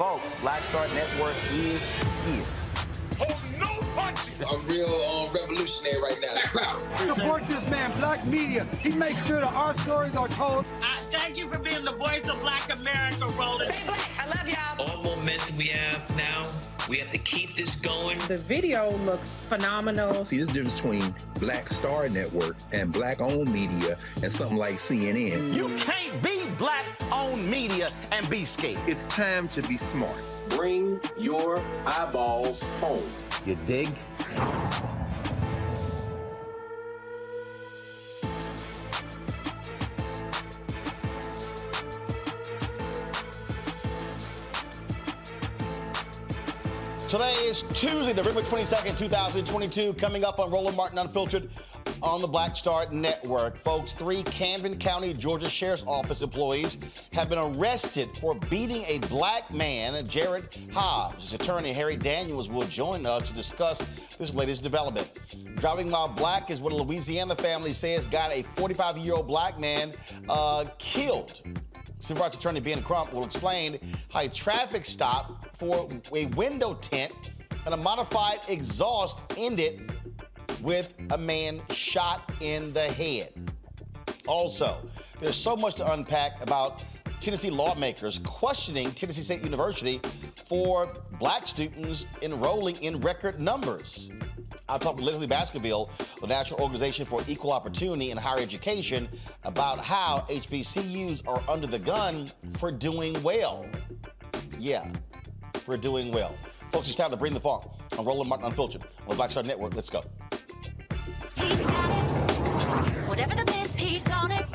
Folks, Black Star Network is here. Hold no punches! I'm real revolutionary right now. Support this man, Black Media. He makes sure that our stories are told. I Thank you for being the voice of Black America, Roland. Stay black. I love y'all. All momentum we have now, we have to keep this going. The video looks phenomenal. See, there's a difference between Black Star Network and Black-owned media and something like CNN. You can't be black-owned media and be scared. It's time to be smart. Bring your eyeballs home. You dig? Today is Tuesday, November 22nd, 2022. Coming up on Roland Martin Unfiltered on the Black Star Network. Folks, 3 Camden County, Georgia Sheriff's Office employees have been arrested for beating a black man, Jarrett Hobbs. His attorney, Harry Daniels, will join us to discuss this latest development. Driving while black is what a Louisiana family says got a 45-year-old black man killed. Civil rights attorney Ben Crump will explain how a traffic stop for a window tint and a modified exhaust ended with a man shot in the head. Also, there's so much to unpack about Tennessee lawmakers questioning Tennessee State University for black students enrolling in record numbers. I'll talk with Lezli Baskerville, the National Organization for Equal Opportunity in Higher Education, about how HBCUs are under the gun for doing well. Yeah, for doing well. Folks, it's time to bring the funk on Roland Martin Unfiltered on the Black Star Network. Let's go. He's got it. Whatever the miss, he's on it.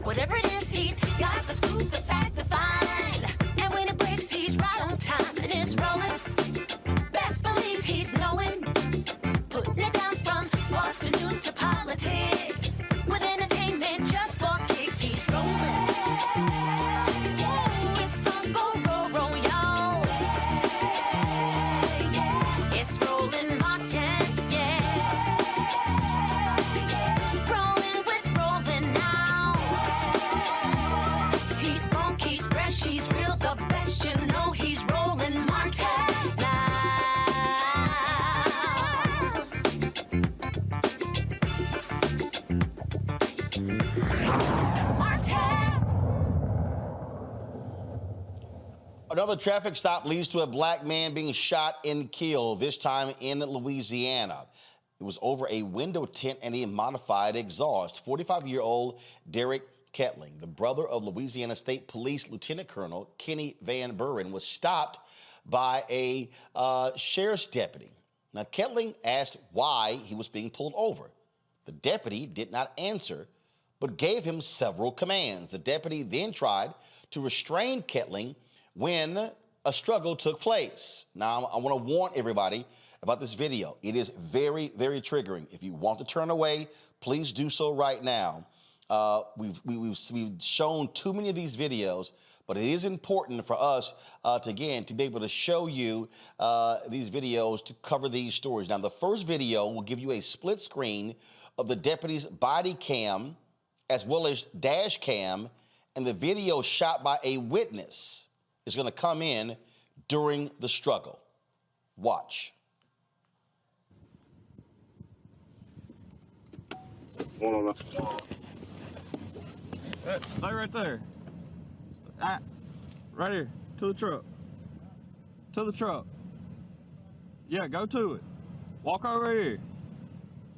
Whatever it is, he's got the scoop, the fact, the find. And when it breaks, he's right on time and it's rolling. Best believe he's knowing. Putting it down from sports to news to politics. With entertainment just for kicks, he's rolling. It's on go, roll, y'all. It's Roland Martin, yeah. Rolling with Roland now. He's funky, he's fresh, he's real, the best, you know he's Roland Martin now. Another traffic stop leads to a black man being shot and killed, this time in Louisiana. It was over a window tint and a modified exhaust. 45-year-old Derrick Kettling, the brother of Louisiana State Police Lieutenant Colonel Kenny Van Buren, was stopped by a sheriff's deputy. Now, Kettling asked why he was being pulled over. The deputy did not answer, but gave him several commands. The deputy then tried to restrain Kettling when a struggle took place. Now, I want to warn everybody about this video. It is very, very triggering. If you want to turn away, please do so right now. We've shown too many of these videos, but it is important for us to be able to show you these videos to cover these stories. Now, the first video will give you a split screen of the deputy's body cam as well as dash cam, and the video shot by a witness is going to come in during the struggle. Watch. Stay right there. Right here. To the truck. To the truck. Yeah, go to it. Walk over here.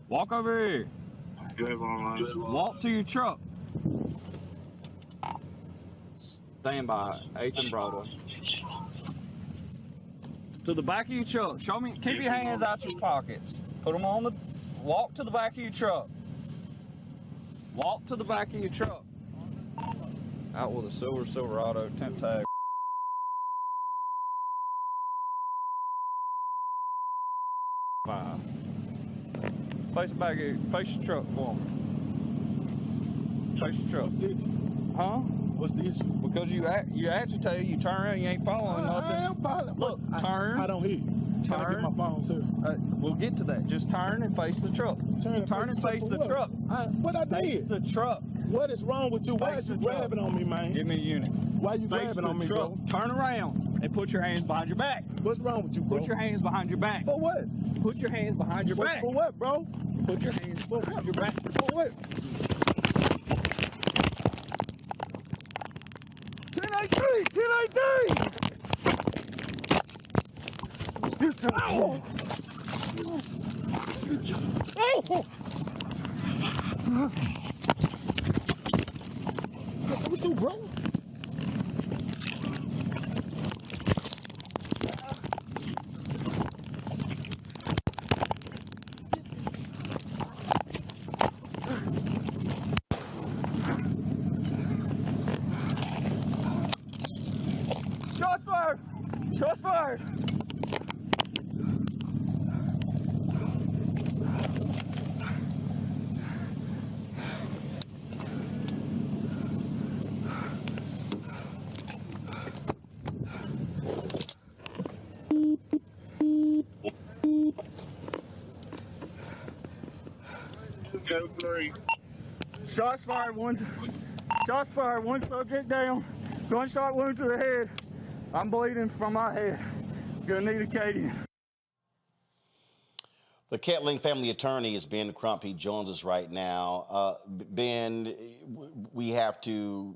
Walk over here. Walk to your truck. Stand by 8th and Broadway. To the back of your truck. Show me. Keep your hands out your pockets. Put them on the. Walk to the back of your truck. Walk to the back of your truck. Out with a Silverado temp tag. Five. Face the back of your, face your truck for me. Face your truck. What's the issue? Huh? What's the issue? Because you agitate, you turn around, you ain't following nothing. I am following. Look, turn. I don't hear you. Can I get my phone, sir? We'll get to that. Just turn and face the truck. Turn and face the truck. What I did? Face the truck. What is wrong with you? Why Face are you the truck. grabbing on me, man? Give me a unit. Why you Face grabbing the on me, truck. bro? Turn around and put your hands behind your back. What's wrong with you, bro? Put your hands behind your back. For what? Put your hands behind your back. For what, bro? Put your hands behind your back. For what? Ow! Oh! What you, bro? Shots fired! Shots fired! Shots fired, one subject down, gunshot wound to the head. I'm bleeding from my head. Gonna need a Cadian. The Kettling family attorney is Ben Crump. He joins us right now. Ben, we have to,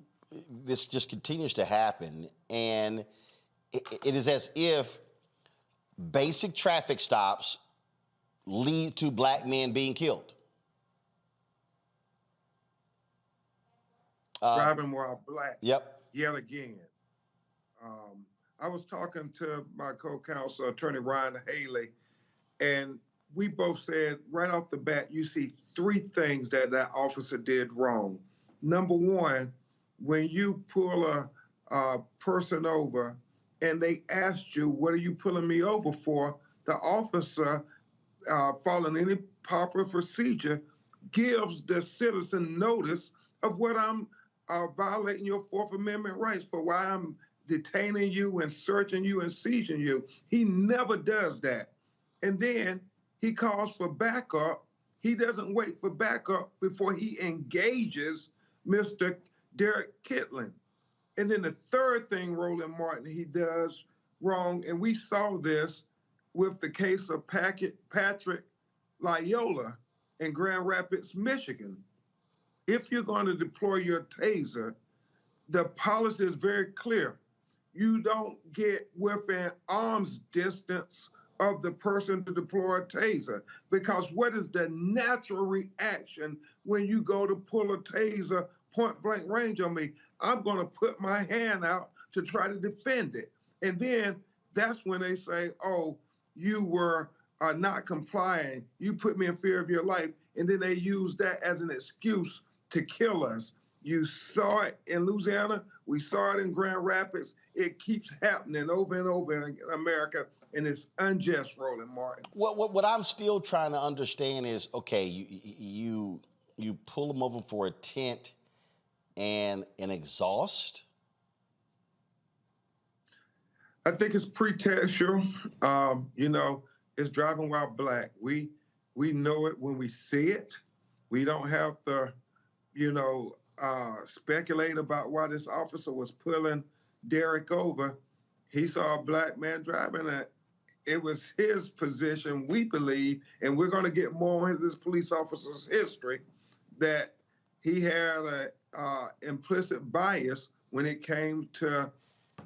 this just continues to happen, and it is as if basic traffic stops lead to black men being killed. Driving while black. Yep. Yet again. I was talking to my co-counsel, Attorney Ryan Haley, and we both said right off the bat, you see three things that that officer did wrong. Number one, when you pull a person over and they asked you, what are you pulling me over for? The officer, following any proper procedure, gives the citizen notice of what I'm violating your Fourth Amendment rights for, why I'm detaining you and searching you and seizing you. He never does that. And then he calls for backup. He doesn't wait for backup before he engages Mr. Derrick Kettling. And then the third thing Roland Martin he does wrong, and we saw this with the case of Patrick Loyola in Grand Rapids, Michigan. If you're going to deploy your taser, the policy is very clear. You don't get within arm's distance of the person to deploy a taser, because what is the natural reaction when you go to pull a taser point blank range on me? I'm going to put my hand out to try to defend it. And then that's when they say, oh, you were not complying. You put me in fear of your life. And then they use that as an excuse to kill us. You saw it in Louisiana. We saw it in Grand Rapids. It keeps happening over and over in America, and it's unjust, Roland Martin. What I'm still trying to understand is, okay, you pull them over for a tint and an exhaust? I think it's pretextual. You know, it's driving while black. We know it when we see it. We don't have to, you know, speculate about why this officer was pulling Derrick over. He saw a black man driving it. It was his position, we believe, and we're going to get more into this police officer's history, that he had an implicit bias when it came to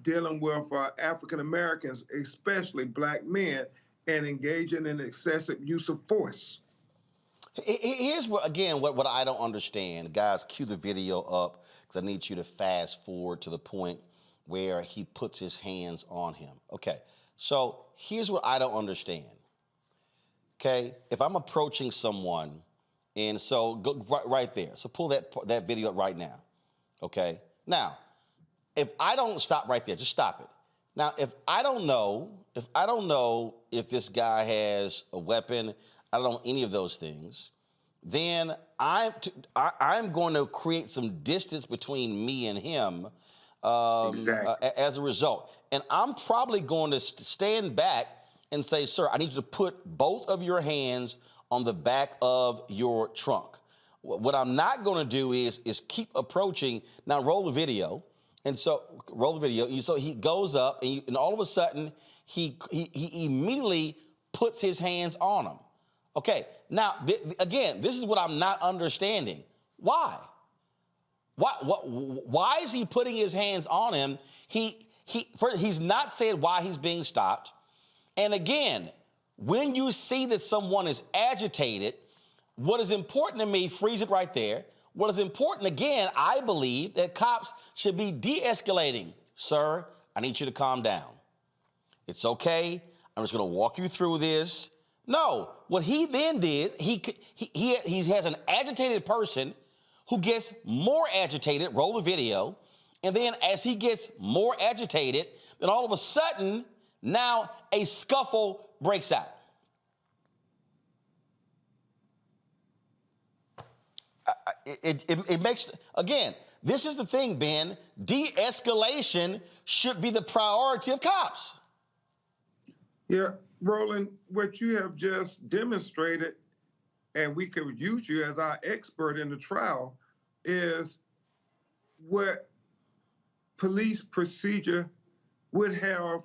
dealing with African Americans, especially black men, and engaging in excessive use of force. Here's what, again, what I don't understand. Guys, cue the video up, because I need you to fast forward to the point where he puts his hands on him. Okay, so here's what I don't understand. Okay, if I'm approaching someone, and so go right there. So pull that video up right now. Okay, now, if I don't stop right there, just stop it. Now, if I don't know if this guy has a weapon, I don't know any of those things, then I'm going to create some distance between me and him as a result. And I'm probably going to stand back and say, sir, I need you to put both of your hands on the back of your trunk. What I'm not going to do is keep approaching. Now roll the video. And so roll the video. So he goes up, and all of a sudden, he immediately puts his hands on him. Okay, now, again, this is what I'm not understanding. Why? Why is he putting his hands on him? He's not said why he's being stopped. And again, when you see that someone is agitated, what is important to me, freeze it right there. What is important, again, I believe that cops should be de-escalating. Sir, I need you to calm down. It's okay. I'm just going to walk you through this. No, what he then did, he has an agitated person who gets more agitated, roll the video, and then as he gets more agitated, then all of a sudden, now a scuffle breaks out. It makes, again, this is the thing, Ben, de-escalation should be the priority of cops. Yeah, Roland, what you have just demonstrated, and we could use you as our expert in the trial, is what police procedure would have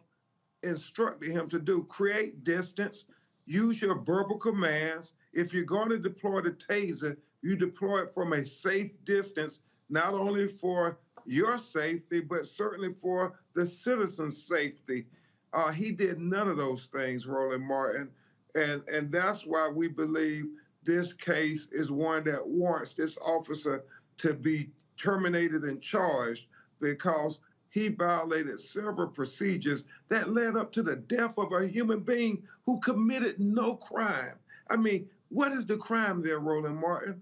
instructed him to do. Create distance, use your verbal commands. If you're going to deploy the taser, you deploy it from a safe distance, not only for your safety, but certainly for the citizen's safety. He did none of those things, Roland Martin, and that's why we believe this case is one that warrants this officer to be terminated and charged, because he violated several procedures that led up to the death of a human being who committed no crime. I mean, what is the crime there, Roland Martin?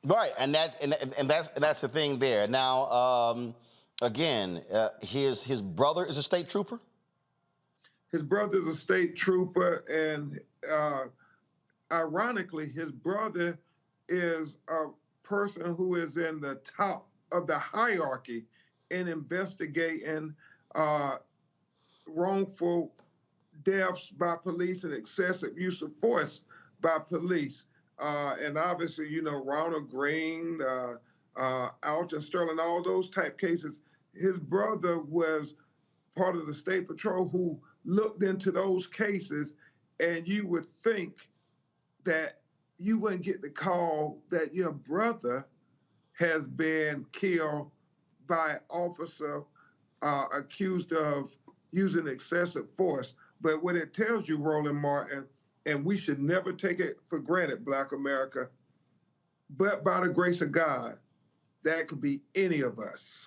Right, and that's the thing there. Now, again, his brother is a state trooper? His brother is a state trooper, and ironically, his brother is a person who is in the top of the hierarchy in investigating wrongful deaths by police and excessive use of force by police. And obviously, you know, Ronald Green, Alton Sterling, all those type cases. His brother was part of the State Patrol who looked into those cases, and you would think that you wouldn't get the call that your brother has been killed by an officer accused of using excessive force. But what it tells you, Roland Martin, and we should never take it for granted, Black America, but by the grace of God, that could be any of us.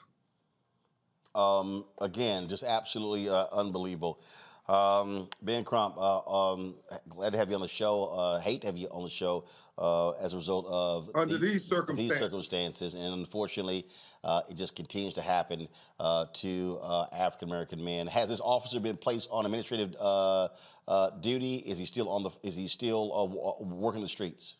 Again, just absolutely unbelievable. Ben Crump, glad to have you on the show. Hate to have you on the show as a result of these circumstances. And unfortunately, it just continues to happen to African American men. Has this officer been placed on administrative duty? Is he still working the streets?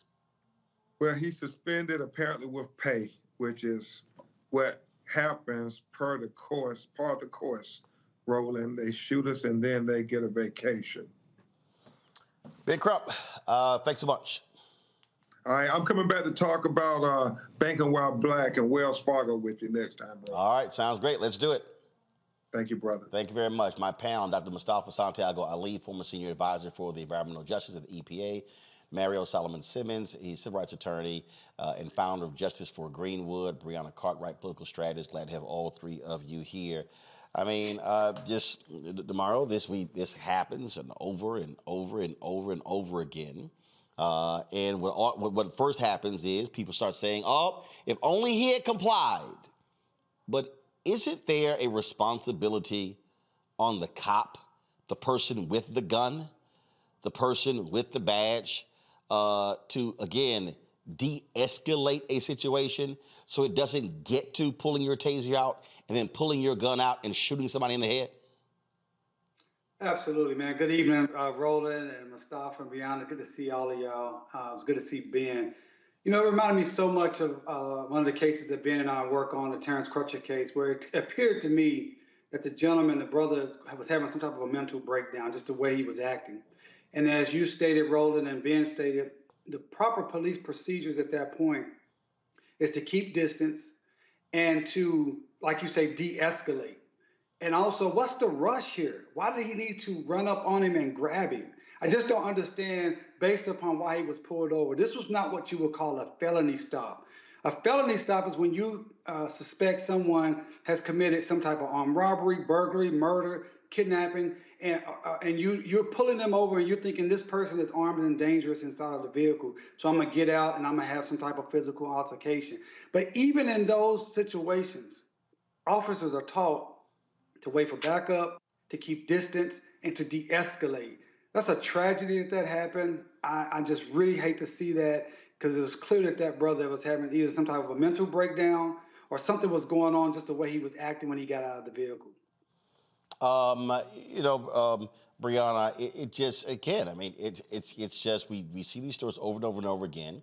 Well, he's suspended apparently with pay, which is what happens part of the course, Roland. They shoot us and then they get a vacation. Ben Crump, thanks so much. All right, I'm coming back to talk about Banking While Black and Wells Fargo with you next time, bro. All right, sounds great. Let's do it. Thank you, brother. Thank you very much. My pal, Dr. Mustafa Santiago Ali, former senior advisor for the Environmental Justice at the EPA. Mario Solomon Simmons, he's civil rights attorney and founder of Justice for Greenwood. Brianna Cartwright, political strategist. Glad to have all three of you here. I mean, just tomorrow, this week, this happens and over and over and over and over again. And what first happens is people start saying, oh, if only he had complied. But isn't there a responsibility on the cop, the person with the gun, the person with the badge, to, again, de-escalate a situation so it doesn't get to pulling your taser out and then pulling your gun out and shooting somebody in the head? Absolutely, man. Good evening, Roland and Mustafa and Brianna. Good to see all of y'all. It was good to see Ben. You know, it reminded me so much of one of the cases that Ben and I work on, the Terrence Crutcher case, where it appeared to me that the gentleman, the brother, was having some type of a mental breakdown, just the way he was acting. And as you stated, Roland, and Ben stated, the proper police procedures at that point is to keep distance and to, like you say, de-escalate. And also, what's the rush here? Why did he need to run up on him and grab him? I just don't understand based upon why he was pulled over. This was not what you would call a felony stop. A felony stop is when you suspect someone has committed some type of armed robbery, burglary, murder, kidnapping, and you're pulling them over and you're thinking this person is armed and dangerous inside of the vehicle, so I'm gonna get out and I'm gonna have some type of physical altercation. But even in those situations, officers are taught to wait for backup, to keep distance, and to de-escalate. That's a tragedy that happened. I just really hate to see that, because it was clear that that brother was having either some type of a mental breakdown or something was going on, just the way he was acting when he got out of the vehicle. Brianna, it just, again, I mean, it's just, we see these stories over and over and over again.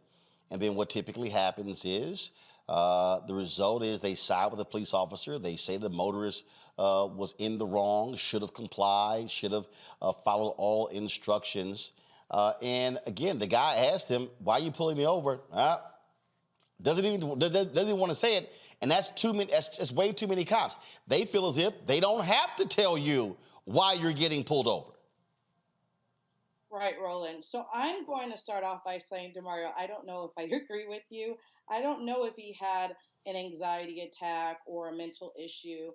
And then what typically happens is the result is they side with the police officer. They say the motorist was in the wrong, should have complied, should have followed all instructions. And again, the guy asked him, "Why are you pulling me over?" Doesn't even want to say it. And that's too many. That's way too many cops. They feel as if they don't have to tell you why you're getting pulled over. Right, Roland. So I'm going to start off by saying, DeMario, I don't know if I agree with you. I don't know if he had an anxiety attack or a mental issue.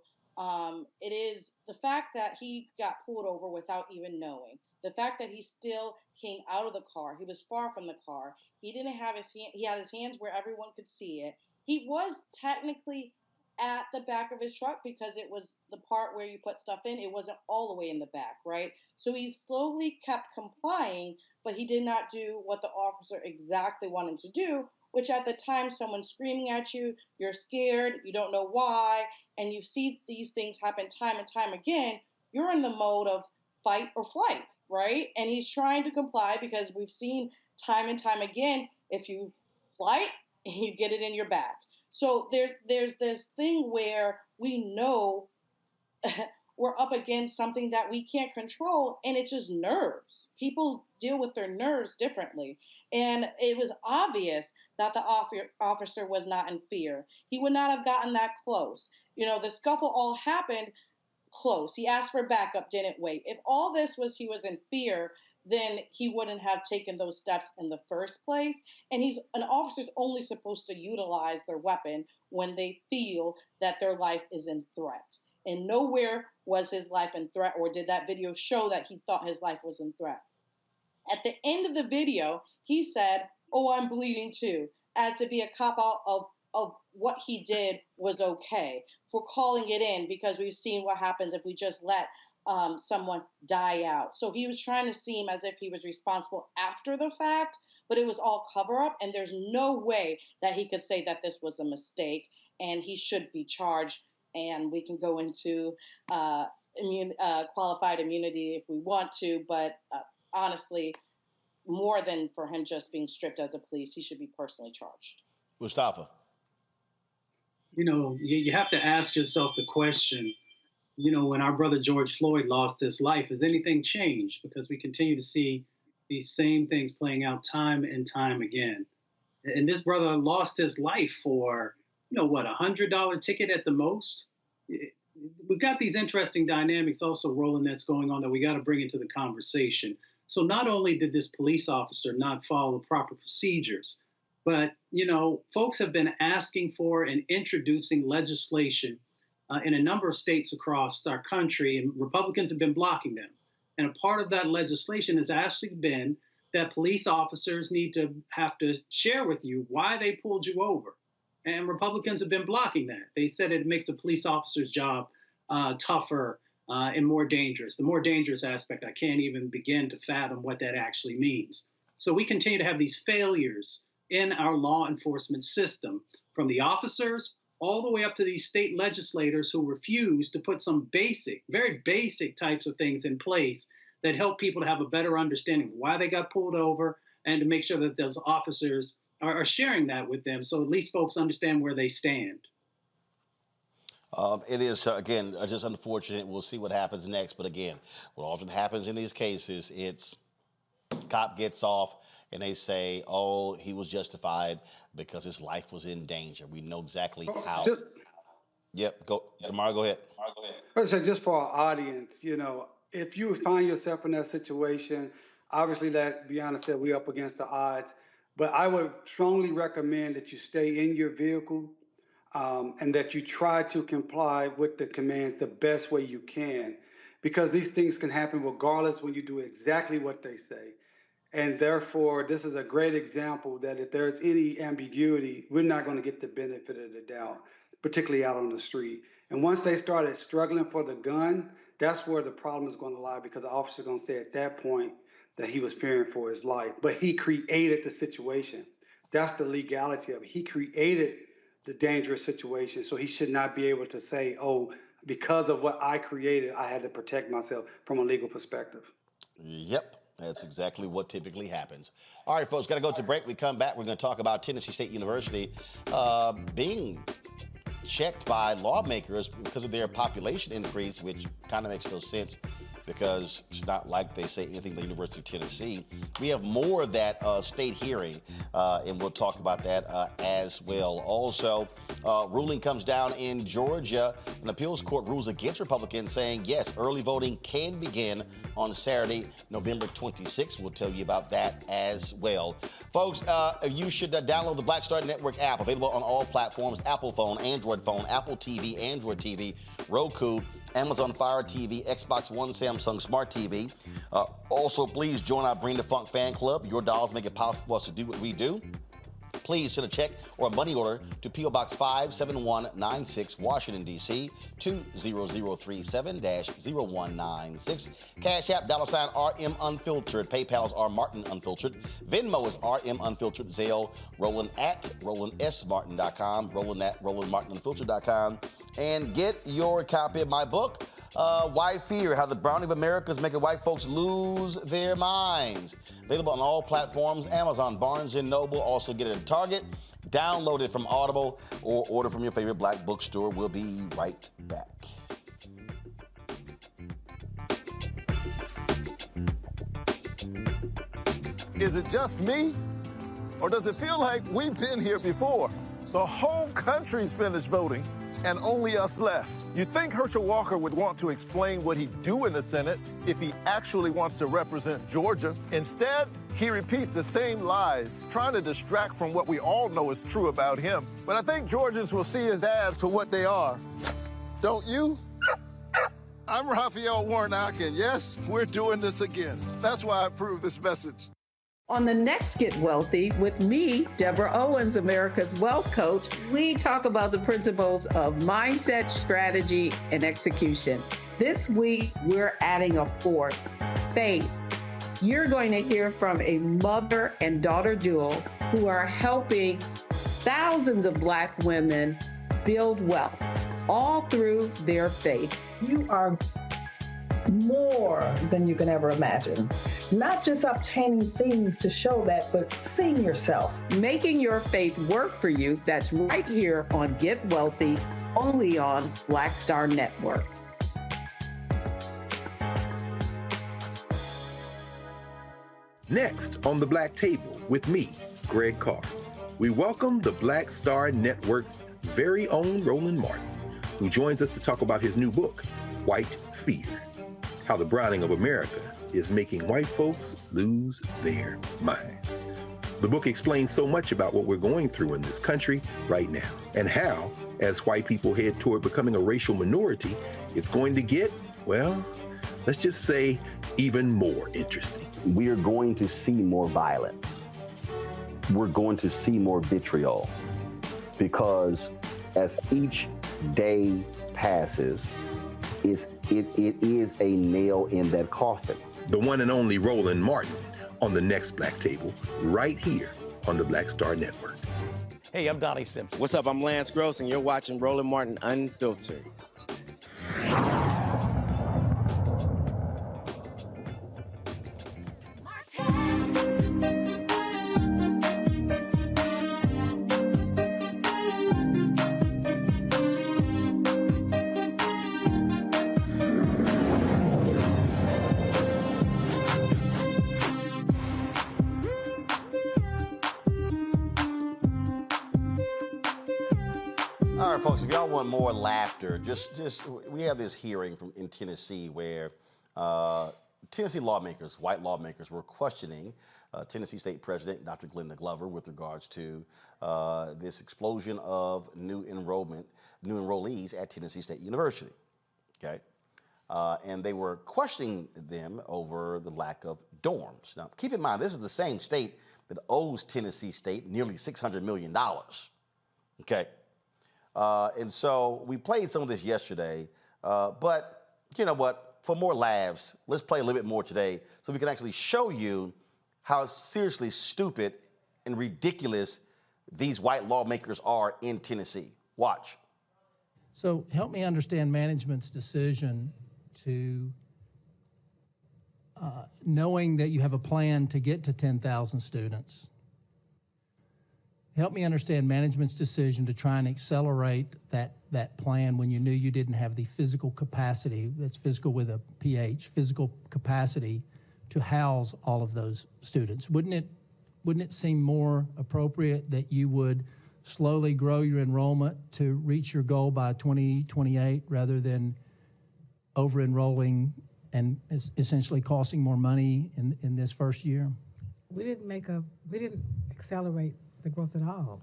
It is the fact that he got pulled over without even knowing. The fact that he still came out of the car. He was far from the car. He didn't have his hand. He had his hands where everyone could see it. He was technically at the back of his truck because it was the part where you put stuff in. It wasn't all the way in the back, right? So he slowly kept complying, but he did not do what the officer exactly wanted to do, which at the time, someone's screaming at you, you're scared, you don't know why, and you see these things happen time and time again, you're in the mode of fight or flight, right? And he's trying to comply because we've seen time and time again, if you flight, you get it in your back. So there's this thing where we know we're up against something that we can't control, and it's just nerves. People deal with their nerves differently. And it was obvious that the officer was not in fear. He would not have gotten that close. You know, the scuffle all happened close. He asked for backup, didn't wait. If all this was he was in fear, then he wouldn't have taken those steps in the first place. And an officer's only supposed to utilize their weapon when they feel that their life is in threat. And nowhere was his life in threat, or did that video show that he thought his life was in threat. At the end of the video, he said, "Oh, I'm bleeding too," as to be a cop-out of what he did was okay for calling it in, because we've seen what happens if we just let someone die out. So he was trying to seem as if he was responsible after the fact, but it was all cover-up, and there's no way that he could say that this was a mistake, and he should be charged. And we can go into qualified immunity if we want to, but honestly, more than for him just being stripped as a police, he should be personally charged. Mustafa. You know, you have to ask yourself the question, you know, when our brother George Floyd lost his life, has anything changed? Because we continue to see these same things playing out time and time again. And this brother lost his life for, you know, what, $100 ticket at the most? We've got these interesting dynamics also, Roland, that's going on that we got to bring into the conversation. So not only did this police officer not follow the proper procedures, but, you know, folks have been asking for and introducing legislation in a number of states across our country, and Republicans have been blocking them. And a part of that legislation has actually been that police officers need to have to share with you why they pulled you over. And Republicans have been blocking that. They said it makes a police officer's job tougher and more dangerous. The more dangerous aspect, I can't even begin to fathom what that actually means. So we continue to have these failures in our law enforcement system, from the officers all the way up to these state legislators who refuse to put some basic, very basic types of things in place that help people to have a better understanding of why they got pulled over, and to make sure that those officers are sharing that with them, so at least folks understand where they stand. It is, again, just unfortunate. We'll see what happens next. But again, what often happens in these cases, it's cop gets off and they say, "Oh, he was justified because his life was in danger." We know exactly how. Amara, go ahead. So just for our audience, you know, if you find yourself in that situation, obviously, that Brianna said, we're up against the odds. But I would strongly recommend that you stay in your vehicle. and that you try to comply with the commands the best way you can, because these things can happen regardless when you do exactly what they say. And therefore, this is a great example that if there's any ambiguity, we're not going to get the benefit of the doubt, particularly out on the street. And once they started struggling for the gun, that's where the problem is going to lie, because the officer is going to say at that point that he was fearing for his life. But he created the situation. That's the legality of it. He created the dangerous situation, so he should not be able to say, oh, because of what I created, I had to protect myself from a legal perspective. Yep. That's exactly what typically happens. All right, folks, got to go to break. We come back. We're going to talk about Tennessee State University being checked by lawmakers because of their population increase, which kind of makes no sense because it's not like they say anything to the University of Tennessee. We have more of that state hearing, and we'll talk about that as well. Also, ruling comes down in Georgia. An appeals court rules against Republicans, saying, yes, early voting can begin on Saturday, November 26th. We'll tell you about that as well. Folks, you should download the Black Star Network app, available on all platforms: Apple phone, Android phone, Apple TV, Android TV, Roku, Amazon Fire TV, Xbox One, Samsung Smart TV. Also, please join our Bring the Funk fan club. Your dollars make it possible for us to do what we do. Please send a check or a money order to P.O. Box 57196, Washington, D.C., 20037-0196. Cash App, $RM Unfiltered. PayPal is R Martin Unfiltered. Venmo is RM Unfiltered. Zelle, Roland at RolandSMartin.com. Roland at RolandMartinUnfiltered.com. And get your copy of my book, White Fear, How the Browning of America is Making White Folks Lose Their Minds. Available on all platforms: Amazon, Barnes & Noble. Also get it at Target. Download it from Audible or order from your favorite black bookstore. We'll be right back. Is it just me? Or does it feel like we've been here before? The whole country's finished voting, and only us left. You'd think Herschel Walker would want to explain what he'd do in the Senate if he actually wants to represent Georgia. Instead, he repeats the same lies, trying to distract from what we all know is true about him. But I think Georgians will see his ads for what they are. Don't you? I'm Raphael Warnock, and yes, we're doing this again. That's why I approve this message. On the next Get Wealthy with me, Deborah Owens, America's Wealth Coach, we talk about the principles of mindset, strategy, and execution. This week, we're adding a fourth: faith. You're going to hear from a mother and daughter duo who are helping thousands of Black women build wealth, all through their faith. You are more than you can ever imagine. Not just obtaining things to show that, but seeing yourself. Making your faith work for you. That's right here on Get Wealthy, only on Black Star Network. Next on the Black Table with me, Greg Carr, we welcome the Black Star Network's very own Roland Martin, who joins us to talk about his new book, White Fear: How the Browning of America is Making White Folks Lose Their Minds. The book explains so much about what we're going through in this country right now, and how, as white people head toward becoming a racial minority, it's going to get, well, let's just say, even more interesting. We are going to see more violence. We're going to see more vitriol, because as each day passes, it is a nail in that coffin. The one and only Roland Martin on the next Black Table, right here on the Black Star Network. Hey, I'm Donnie Simpson. What's up? I'm Lance Gross, and you're watching Roland Martin Unfiltered. All right, folks, if y'all want more laughter, just we have this hearing in Tennessee where Tennessee lawmakers, white lawmakers, were questioning Tennessee State President Dr. Glenda Glover with regards to this explosion of new enrollees at Tennessee State University. Okay, and they were questioning them over the lack of dorms. Now, keep in mind, this is the same state that owes Tennessee State nearly $600 million. Okay, and so we played some of this yesterday, but you know what? For more laughs, let's play a little bit more today so we can actually show you how seriously stupid and ridiculous these white lawmakers are in Tennessee. Watch. So help me understand management's decision to, knowing that you have a plan to get to 10,000 students. Help me understand management's decision to try and accelerate that plan when you knew you didn't have the physical capacity, that's physical with a PH, physical capacity to house all of those students. Wouldn't it seem more appropriate that you would slowly grow your enrollment to reach your goal by 2028 rather than over-enrolling and essentially costing more money in this first year? We didn't accelerate the growth at all.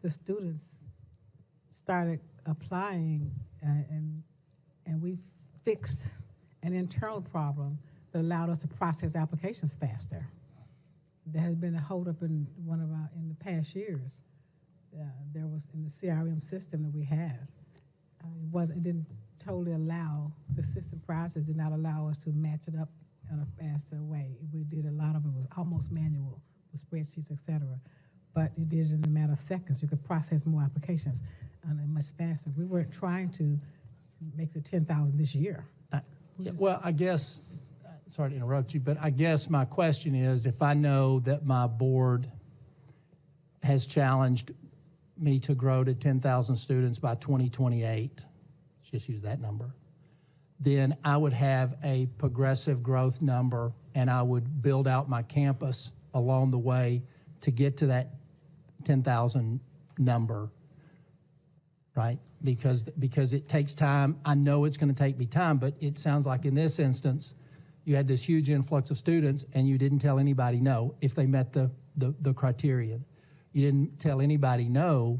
The students started applying and we fixed an internal problem that allowed us to process applications faster. There has been a holdup in the past years. There was in the CRM system that we have. It didn't totally allow, the system process did not allow us to match it up in a faster way. We did a lot of it was almost manual with spreadsheets, et cetera. But it did it in a matter of seconds. You could process more applications much faster. We weren't trying to make the 10,000 this year. Well, I guess, sorry to interrupt you, but I guess my question is, if I know that my board has challenged me to grow to 10,000 students by 2028, let's just use that number, then I would have a progressive growth number and I would build out my campus along the way to get to that 10,000 number, right? Because it takes time. I know it's going to take me time, but it sounds like in this instance, you had this huge influx of students and you didn't tell anybody no if they met the criterion. You didn't tell anybody no,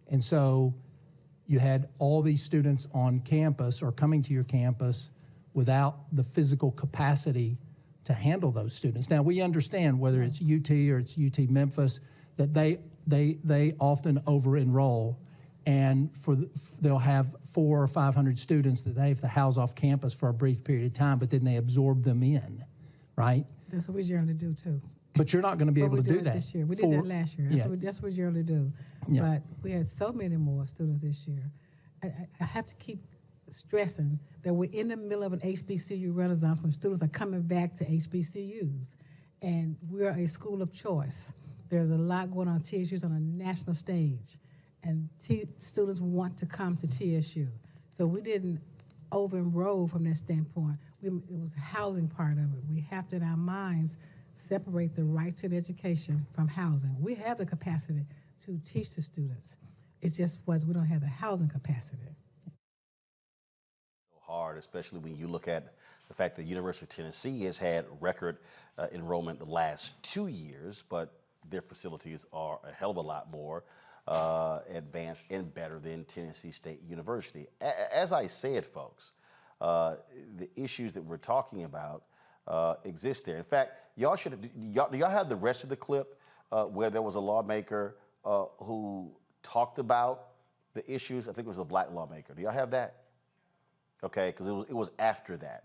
and so you had all these students on campus or coming to your campus without the physical capacity to handle those students. Now, we understand whether it's UT or it's UT Memphis, that they often over-enroll, and they'll have 400 or 500 students that they have to house off campus for a brief period of time, but then they absorb them in, right? That's what we generally do too. But you're not going to be able to do that this year. We did that last year. That's what we generally do. Yeah. But we had so many more students this year. I have to keep stressing that we're in the middle of an HBCU renaissance when students are coming back to HBCUs. And we're a school of choice. There's a lot going on TSU's on a national stage. And students want to come to TSU. So we didn't over-enroll from that standpoint. It was the housing part of it. We have to, in our minds, separate the right to education from housing. We have the capacity to teach the students. It's just we don't have the housing capacity. Hard, especially when you look at the fact that the University of Tennessee has had record enrollment the last 2 years, but their facilities are a hell of a lot more advanced and better than Tennessee State University. As I said, folks, the issues that we're talking about exist there. In fact, do y'all have the rest of the clip where there was a lawmaker who talked about the issues? I think it was a black lawmaker. Do y'all have that? Okay, because it was after that.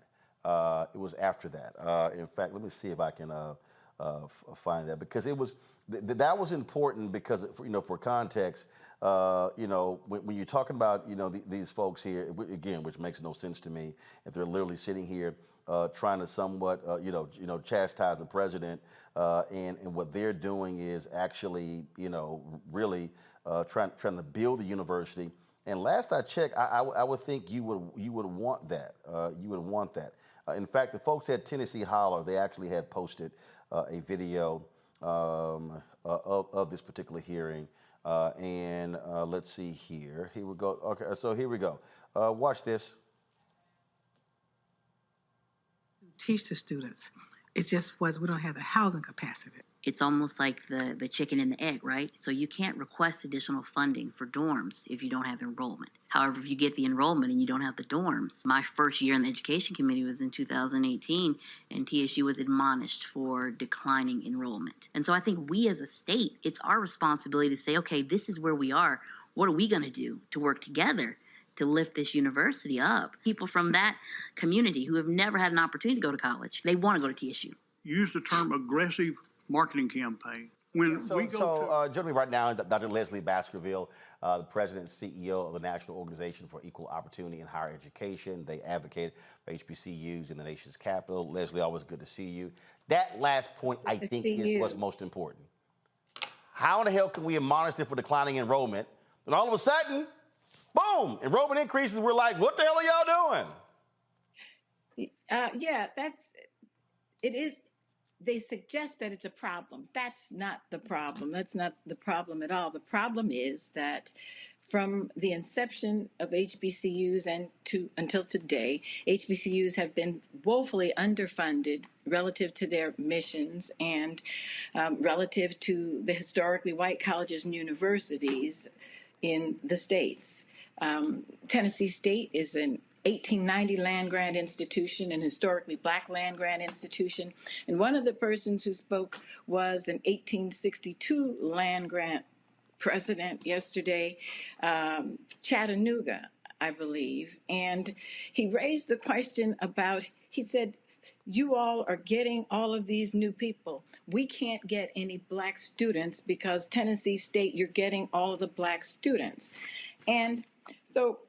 It was after that. In fact, let me see if I can find that, because it was that was important because for context, when you're talking about these folks here again, which makes no sense to me, if they're literally sitting here trying to somewhat chastise the president, and what they're doing is actually really trying to build the university. And last I checked, I would think you would want that. You would want that. In fact, the folks at Tennessee Holler, they actually had posted a video of this particular hearing. And let's see here. Here we go. Okay, so here we go. Watch this. teach the students. It just was we don't have the housing capacity. It's almost like the chicken and the egg, right? So you can't request additional funding for dorms if you don't have enrollment. However, if you get the enrollment and you don't have the dorms, my first year in the education committee was in 2018, and TSU was admonished for declining enrollment. And so I think we as a state, it's our responsibility to say, okay, this is where we are. What are we going to do to work together to lift this university up? People from that community who have never had an opportunity to go to college, they want to go to TSU. Use the term aggressive marketing campaign. When we go joining me right now, Dr. Lezli Baskerville, the president and CEO of the National Organization for Equal Opportunity in Higher Education. They advocate for HBCUs in the nation's capital. Leslie, always good to see you. That last point, I think, is what's most important. How in the hell can we admonish them for declining enrollment? And all of a sudden, boom, enrollment increases. We're like, what the hell are y'all doing? Yeah, it is. They suggest that it's a problem. That's not the problem. That's not the problem at all. The problem is that from the inception of HBCUs and until today, HBCUs have been woefully underfunded relative to their missions and relative to the historically white colleges and universities in the states. Tennessee State is an 1890 land-grant institution, an historically black land-grant institution. And one of the persons who spoke was an 1862 land-grant president yesterday, Chattanooga, I believe. And he raised the question about, he said, you all are getting all of these new people. We can't get any black students because Tennessee State, you're getting all of the black students. And so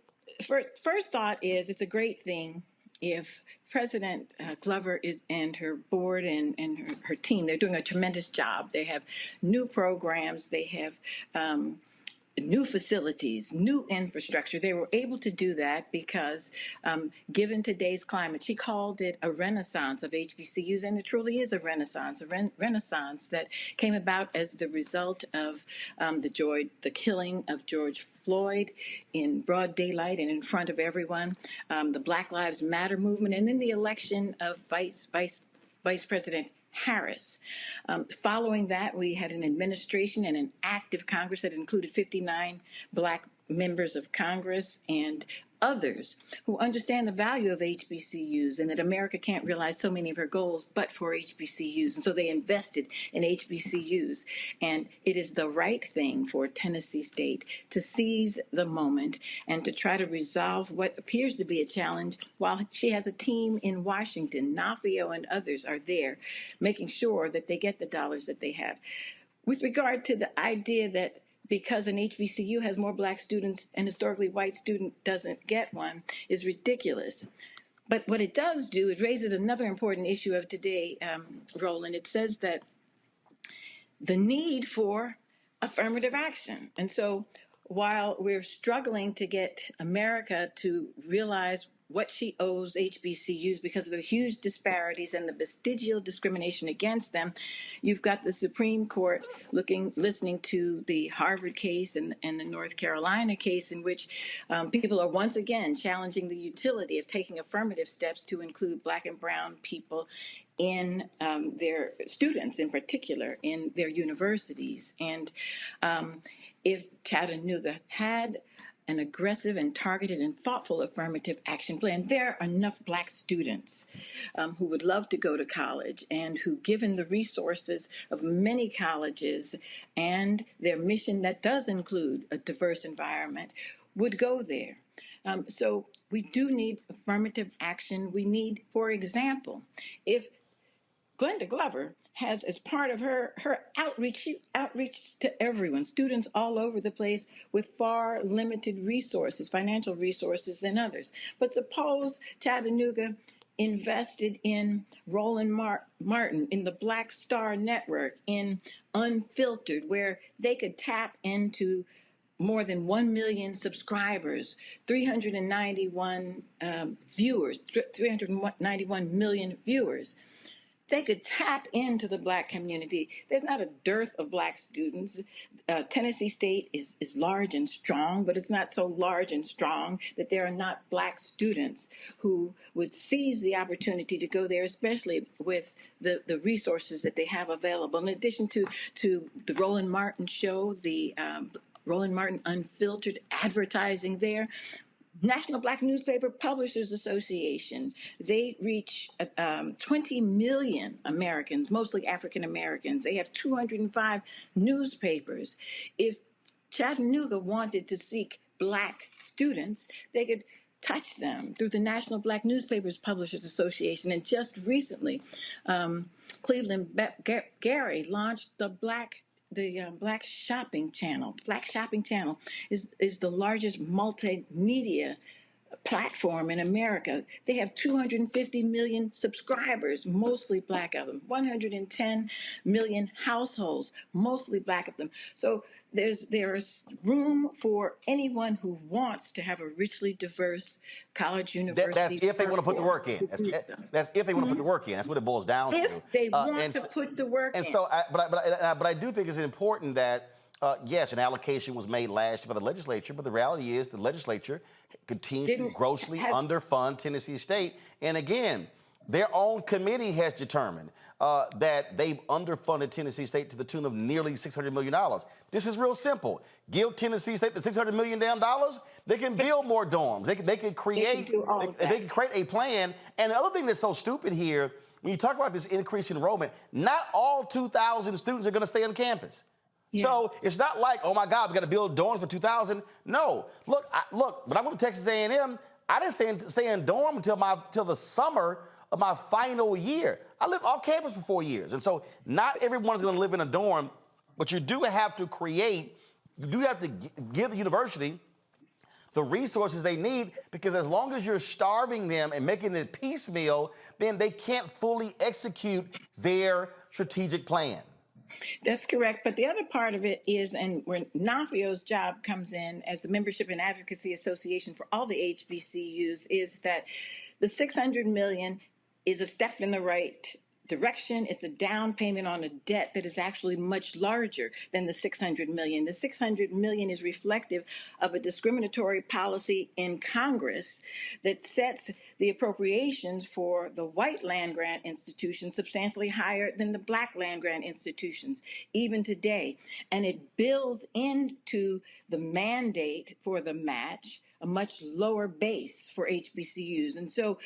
first thought is it's a great thing if President Glover and her board and her team, they're doing a tremendous job. They have new programs. They have new facilities, new infrastructure. They were able to do that because given today's climate, she called it a renaissance of HBCUs, and it truly is a renaissance that came about as the result of the killing of George Floyd in broad daylight and in front of everyone, the Black Lives Matter movement, and then the election of Vice President Harris. Following that, we had an administration and an active Congress that included 59 black members of Congress and others who understand the value of HBCUs and that America can't realize so many of her goals but for HBCUs. And so they invested in HBCUs. And it is the right thing for Tennessee State to seize the moment and to try to resolve what appears to be a challenge while she has a team in Washington. Nafio and others are there making sure that they get the dollars that they have. With regard to the idea that because an HBCU has more black students, an historically white student doesn't get one, is ridiculous. But what it does do, it raises another important issue of today, Roland. It says that the need for affirmative action. And so while we're struggling to get America to realize what she owes HBCUs because of the huge disparities and the vestigial discrimination against them, you've got the Supreme Court listening to the Harvard case and the North Carolina case in which people are once again challenging the utility of taking affirmative steps to include black and brown people in their students, in particular, in their universities. And if Chattanooga had an aggressive and targeted and thoughtful affirmative action plan, there are enough black students who would love to go to college and who, given the resources of many colleges and their mission that does include a diverse environment, would go there. So we do need affirmative action. We need, for example, if Glenda Glover has, as part of her outreach to everyone, students all over the place with far limited resources, financial resources than others. But suppose Chattanooga invested in Roland Martin, in the Black Star Network, in Unfiltered, where they could tap into more than 1 million subscribers, 391 viewers, 391 million viewers. they could tap into the Black community. There's not a dearth of Black students. Tennessee State is large and strong, but it's not so large and strong that there are not Black students who would seize the opportunity to go there, especially with the resources that they have available. In addition to the Roland Martin show, the Roland Martin Unfiltered advertising there, National Black Newspaper Publishers Association, they reach 20 million Americans, mostly African Americans. They have 205 newspapers. If Chattanooga wanted to seek Black students, they could touch them through the National Black Newspapers Publishers Association. And just recently, Cleveland Gary launched the Black Shopping Channel. Black Shopping Channel is the largest multimedia platform in America. They have 250 million subscribers, mostly Black of them, 110 million households, mostly Black of them. So there's room for anyone who wants to have a richly diverse college university. That's if they want to put the work in. That's if they want to put the work in. That's what it boils down to. If they want to put the work in. And so, but I do think it's important that, yes, an allocation was made last year by the legislature, but the reality is the legislature continues to grossly underfund Tennessee State. And again, their own committee has determined that they've underfunded Tennessee State to the tune of nearly $600 million. This is real simple. Give Tennessee State the $600 million, they can build more dorms. They can create, they can create a plan. And the other thing that's so stupid here, when you talk about this increased enrollment, not all 2,000 students are going to stay on campus. Yeah. So it's not like, oh my God, we got to build dorms for 2,000. No, look, when I went to Texas A&M, I didn't stay in dorm until the summer of my final year. I lived off campus for 4 years. And so not everyone's going to live in a dorm, but you do have to give the university the resources they need, because as long as you're starving them and making it piecemeal, then they can't fully execute their strategic plan. That's correct. But the other part of it is, and where NAFIO's job comes in as the Membership and Advocacy Association for all the HBCUs, is that the $600 million is a step in the right direction. It's a down payment on a debt that is actually much larger than the $600 million. The $600 million is reflective of a discriminatory policy in Congress that sets the appropriations for the white land-grant institutions substantially higher than the Black land-grant institutions, even today. And it builds into the mandate for the match a much lower base for HBCUs. And so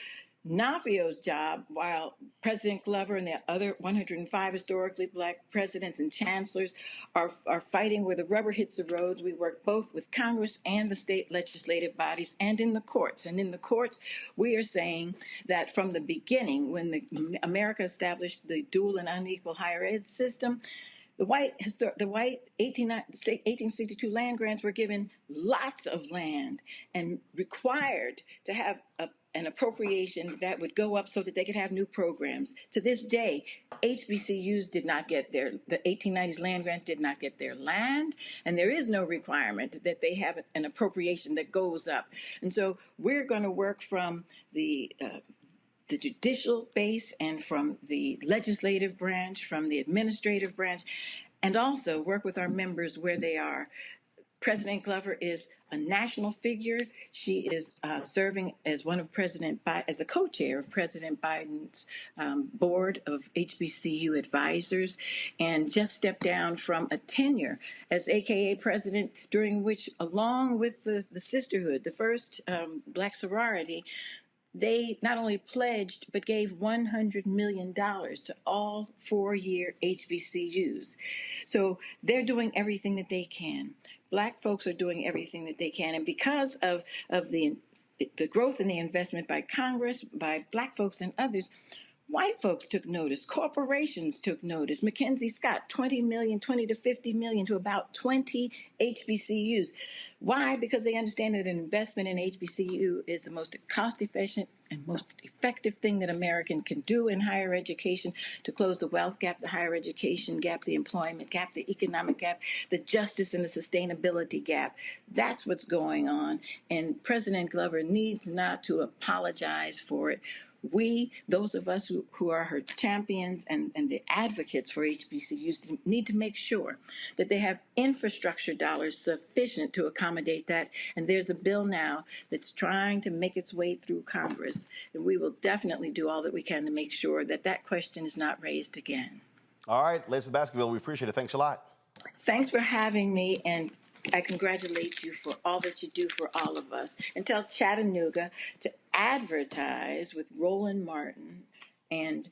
NAFIO's job, while President Glover and the other 105 historically Black presidents and chancellors are fighting where the rubber hits the road, we work both with Congress and the state legislative bodies and in the courts. And in the courts, we are saying that from the beginning, when America established the dual and unequal higher ed system, the white 1862 land grants were given lots of land and required to have an appropriation that would go up so that they could have new programs. To this day, HBCUs did not get the 1890s land grant did not get their land, and there is no requirement that they have an appropriation that goes up. And so we're going to work from the judicial base and from the legislative branch, from the administrative branch, and also work with our members where they are. President Glover is a national figure. She is serving as as the co-chair of President Biden's board of HBCU advisors, and just stepped down from a tenure as AKA president, during which, along with the sisterhood, the first Black sorority, they not only pledged, but gave $100 million to all four-year HBCUs. So they're doing everything that they can. Black folks are doing everything that they can. And because of the growth in the investment by Congress, by Black folks and others, white folks took notice. Corporations took notice. Mackenzie Scott, 20 to 50 million to about 20 HBCUs. Why? Because they understand that an investment in HBCU is the most cost-efficient and most effective thing that American can do in higher education to close the wealth gap, the higher education gap, the employment gap, the economic gap, the justice and the sustainability gap. That's what's going on. And President Glover needs not to apologize for it. We, those of us who are her champions and the advocates for HBCUs, need to make sure that they have infrastructure dollars sufficient to accommodate that. And there's a bill now that's trying to make its way through Congress. And we will definitely do all that we can to make sure that that question is not raised again. All right, Lezli Baskerville, we appreciate it. Thanks a lot. Thanks for having me, and I congratulate you for all that you do for all of us. And tell Chattanooga to advertise with Roland Martin and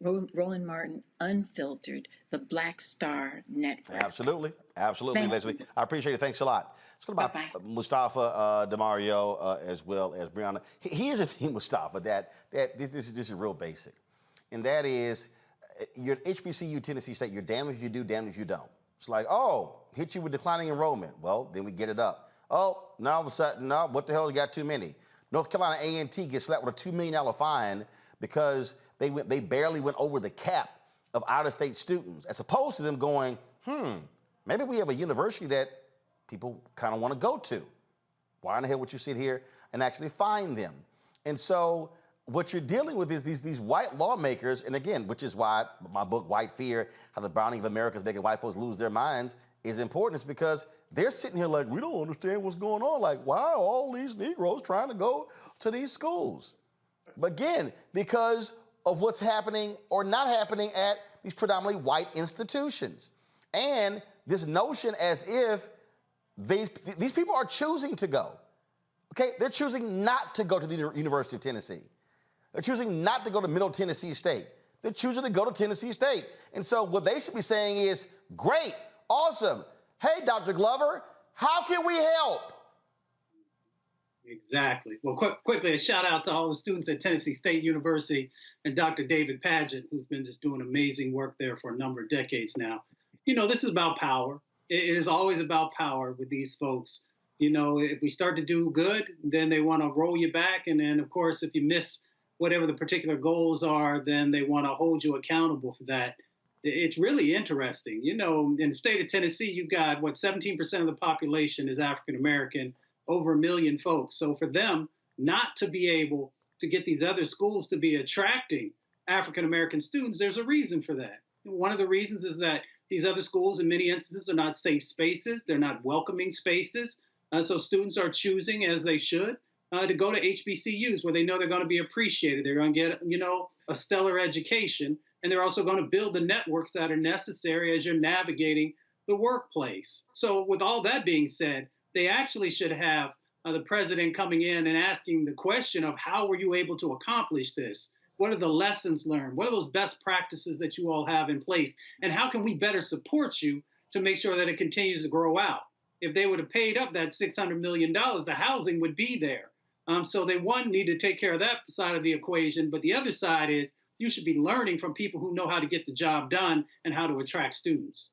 Roland Martin Unfiltered, the Black Star Network. Absolutely. Absolutely, Thank Lezli. I appreciate it. Thanks a lot. Let's go about Mustafa DeMario as well as Brianna. Here's the thing, Mustafa, that this is real basic. And that is, you're at HBCU, Tennessee State, you're damned if you do, damned if you don't. It's like, oh, hit you with declining enrollment. Well, then we get it up. Oh, now all of a sudden, no, what the hell, you got too many. North Carolina A&T gets slapped with a $2 million fine because they barely went over the cap of out-of-state students, as opposed to them going, maybe we have a university that people kind of want to go to. Why in the hell would you sit here and actually fine them? And so what you're dealing with is these white lawmakers, and again, which is why my book, White Fear, How the Browning of America is Making White Folks Lose Their Minds, is important. Is because they're sitting here like, we don't understand what's going on. Like, why are all these Negroes trying to go to these schools? But again, because of what's happening or not happening at these predominantly white institutions. And this notion as if these people are choosing to go. Okay, they're choosing not to go to the University of Tennessee. They're choosing not to go to Middle Tennessee State. They're choosing to go to Tennessee State. And so what they should be saying is, great, awesome. Hey, Dr. Glover, how can we help? Exactly. Well, quickly, a shout out to all the students at Tennessee State University and Dr. David Padgett, who's been just doing amazing work there for a number of decades now. You know, this is about power. It is always about power with these folks. You know, if we start to do good, then they want to roll you back. And then, of course, if you miss whatever the particular goals are, then they want to hold you accountable for that. It's really interesting. You know, in the state of Tennessee, you've got, 17% of the population is African-American, over 1 million folks. So for them not to be able to get these other schools to be attracting African-American students, there's a reason for that. One of the reasons is that these other schools, in many instances, are not safe spaces. They're not welcoming spaces. So students are choosing, as they should, to go to HBCUs where they know they're going to be appreciated. They're going to get, a stellar education. And they're also going to build the networks that are necessary as you're navigating the workplace. So with all that being said, they actually should have the president coming in and asking the question of how were you able to accomplish this? What are the lessons learned? What are those best practices that you all have in place? And how can we better support you to make sure that it continues to grow out? If they would have paid up that $600 million, the housing would be there. So they, need to take care of that side of the equation. But the other side is you should be learning from people who know how to get the job done and how to attract students.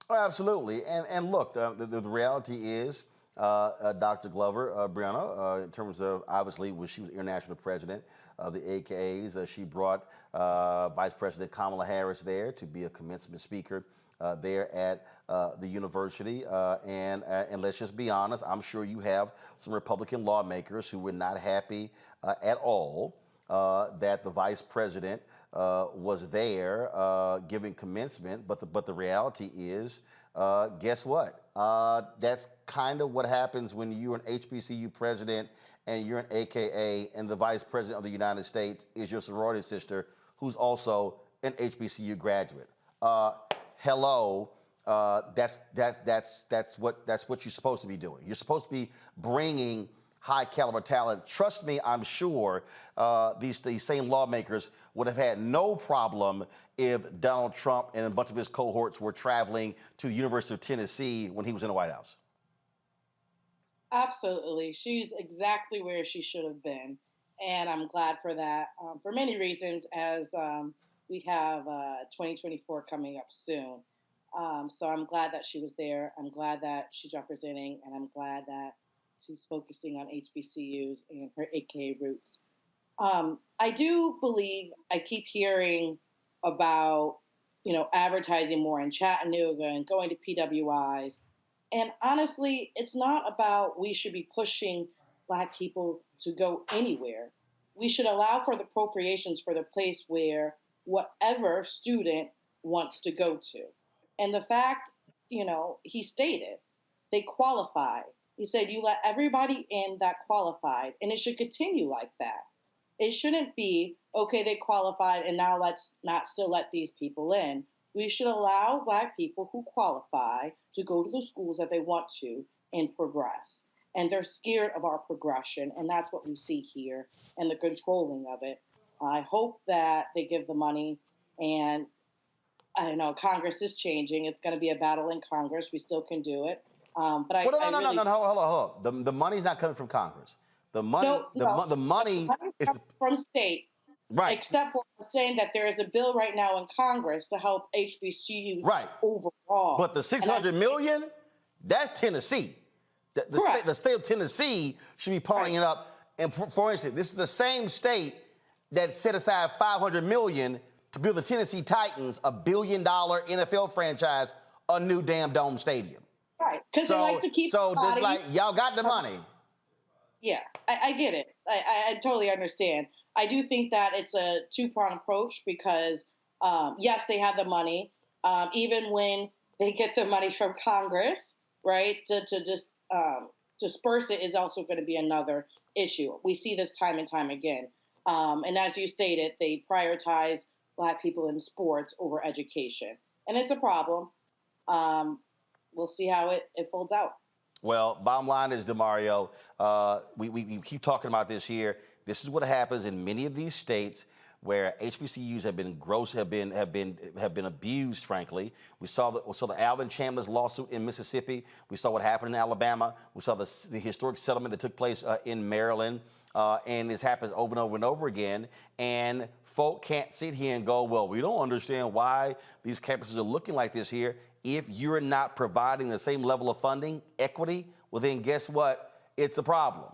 Oh, absolutely. And look, the reality is, Dr. Glover, Brianna, in terms of, obviously, when she was international president of the AKAs, she brought Vice President Kamala Harris there to be a commencement speaker there at the university. And let's just be honest, I'm sure you have some Republican lawmakers who were not happy at all that the vice president was there giving commencement. But the reality is, guess what? That's kind of what happens when you're an HBCU president and you're an AKA and the vice president of the United States is your sorority sister who's also an HBCU graduate. Hello, that's what you're supposed to be doing. You're supposed to be bringing high caliber talent. Trust me, I'm sure these same lawmakers would have had no problem if Donald Trump and a bunch of his cohorts were traveling to the University of Tennessee when he was in the White House. Absolutely. She's exactly where she should have been. And I'm glad for that for many reasons, as we have 2024 coming up soon. So I'm glad that she was there. I'm glad that she's representing, and I'm glad that she's focusing on HBCUs and her AKA roots. I do believe I keep hearing about, advertising more in Chattanooga and going to PWIs. And honestly, it's not about we should be pushing Black people to go anywhere. we should allow for the appropriations for the place where whatever student wants to go to. And the fact, he stated they qualified. He said you let everybody in that qualified, and it should continue like that. It shouldn't be, okay, they qualified, and now let's not still let these people in. We should allow Black people who qualify to go to the schools that they want to and progress. And they're scared of our progression, and that's what we see here and the controlling of it. I hope that they give the money, and I don't know, Congress is changing. It's going to be a battle in Congress. We still can do it. But no, hold on. The money's not coming from Congress. The money, the money is from state. Right. Except for saying that there is a bill right now in Congress to help HBCUs overall. But the $600 million, that's Tennessee. The state of Tennessee should be pawning it up. And for instance, this is the same state that set aside $500 million to build the Tennessee Titans, a $1 billion NFL franchise, a new damn dome stadium. Right, because they like to keep. So it's like y'all got the money. Yeah, I get it. I totally understand. I do think that it's a two-pronged approach because yes, they have the money. Even when they get the money from Congress, right, to just disperse it is also going to be another issue. We see this time and time again. And as you stated, they prioritize Black people in sports over education. And it's a problem. We'll see how it folds out. Well, bottom line is, DeMario, we keep talking about this here. This is what happens in many of these states where HBCUs have been abused. Frankly, we saw the Alvin Chandler's lawsuit in Mississippi. We saw what happened in Alabama. We saw the historic settlement that took place in Maryland, and this happens over and over and over again. And folk can't sit here and go, well, we don't understand why these campuses are looking like this here. If you're not providing the same level of funding, equity, well, then guess what? It's a problem.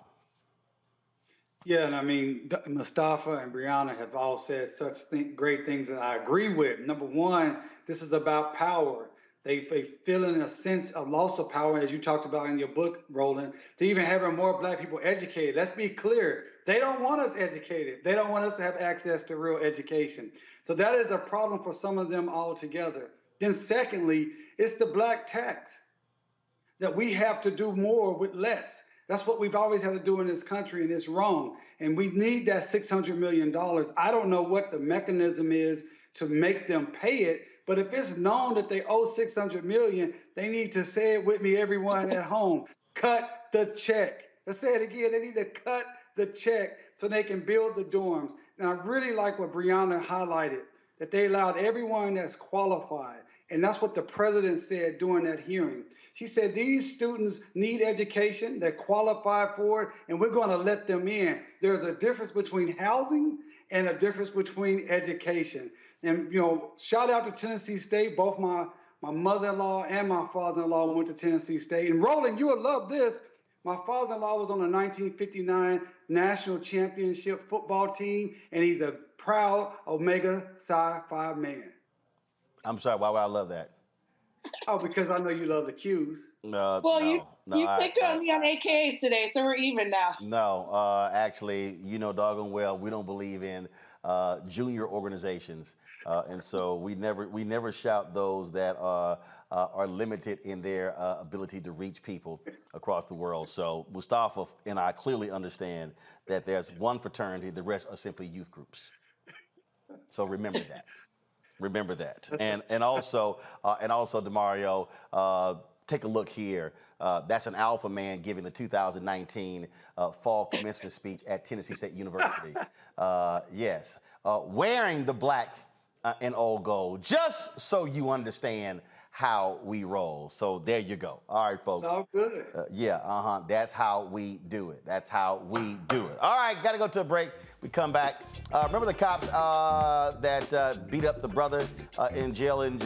Yeah, and I mean, Mustafa and Brianna have all said such great things that I agree with. Number one, this is about power. They feel in a sense of loss of power, as you talked about in your book, Roland, to even having more Black people educated. Let's be clear. They don't want us educated. They don't want us to have access to real education. So that is a problem for some of them altogether. Then secondly, it's the Black tax, that we have to do more with less. That's what we've always had to do in this country, and it's wrong. And we need that $600 million. I don't know what the mechanism is to make them pay it, but if it's known that they owe $600 million, they need to say it with me, everyone at home. Cut the check. Let's say it again. They need to cut the check so they can build the dorms. And I really like what Brianna highlighted, that they allowed everyone that's qualified. And that's what the president said during that hearing. She said, these students need education, they're qualified for it, and we're going to let them in. There's a difference between housing and a difference between education. And, shout out to Tennessee State. Both my mother-in-law and my father-in-law went to Tennessee State. And Roland, you will love this. My father-in-law was on the 1959 national championship football team, and he's a proud Omega Psi Phi man. I'm sorry, why would I love that? Oh, because I know you love the Qs. You picked on me on AKAs today, so we're even now. No, actually, doggone well, we don't believe in junior organizations, and so we never shout those that are limited in their ability to reach people across the world. So Mustafa and I clearly understand that there's one fraternity, the rest are simply youth groups. So remember that. Remember that. And also, DeMario, take a look here. That's an alpha man giving the 2019 fall commencement speech at Tennessee State University. Yes, wearing the black and old gold, just so you understand how we roll. So there you go. All right, folks. Oh, good. That's how we do it. That's how we do it. All right, got to go to a break. We come back. Remember the cops that beat up the brother in jail in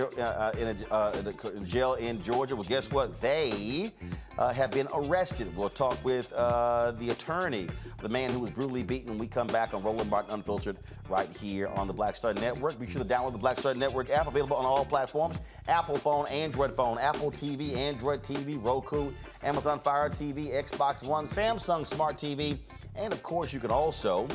Georgia? Well, guess what? They have been arrested. We'll talk with the attorney, the man who was brutally beaten, when we come back on Roland Martin Unfiltered right here on the Black Star Network. Be sure to download the Black Star Network app, available on all platforms: Apple phone, Android phone, Apple TV, Android TV, Roku, Amazon Fire TV, Xbox One, Samsung Smart TV, and of course you can also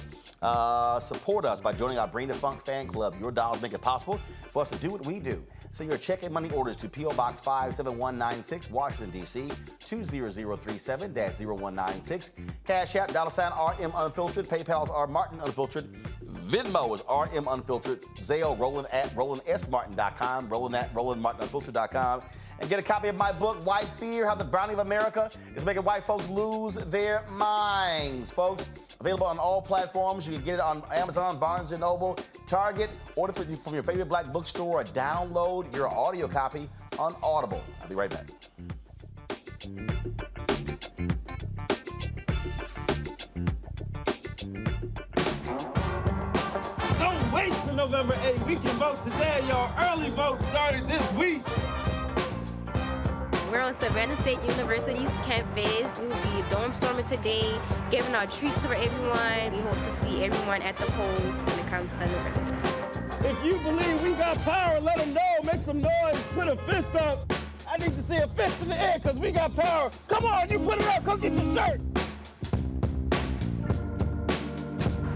support us by joining our Bring the Funk fan club. Your dollars make it possible for us to do what we do. So your check and money orders to P.O. Box 57196, Washington, D.C., 20037-0196. Cash App, $RM Unfiltered. PayPal's R Martin Unfiltered. Venmo is RM Unfiltered. Zelle, Roland at RolandSMartin.com. Roland at RolandMartinUnfiltered.com. And get a copy of my book, White Fear, How the Brownie of America is Making White Folks Lose Their Minds. Folks, available on all platforms. You can get it on Amazon, Barnes & Noble, Target. Order from your favorite black bookstore or download your audio copy on Audible. I'll be right back. Don't wait till November 8th. We can vote today. Your early vote started this week. We're on Savannah State University's campus. We will be dorm storming today, giving out treats for everyone. We hope to see everyone at the polls when it comes to November. If you believe we got power, let them know. Make some noise. Put a fist up. I need to see a fist in the air because we got power. Come on, you put it up. Come get your shirt.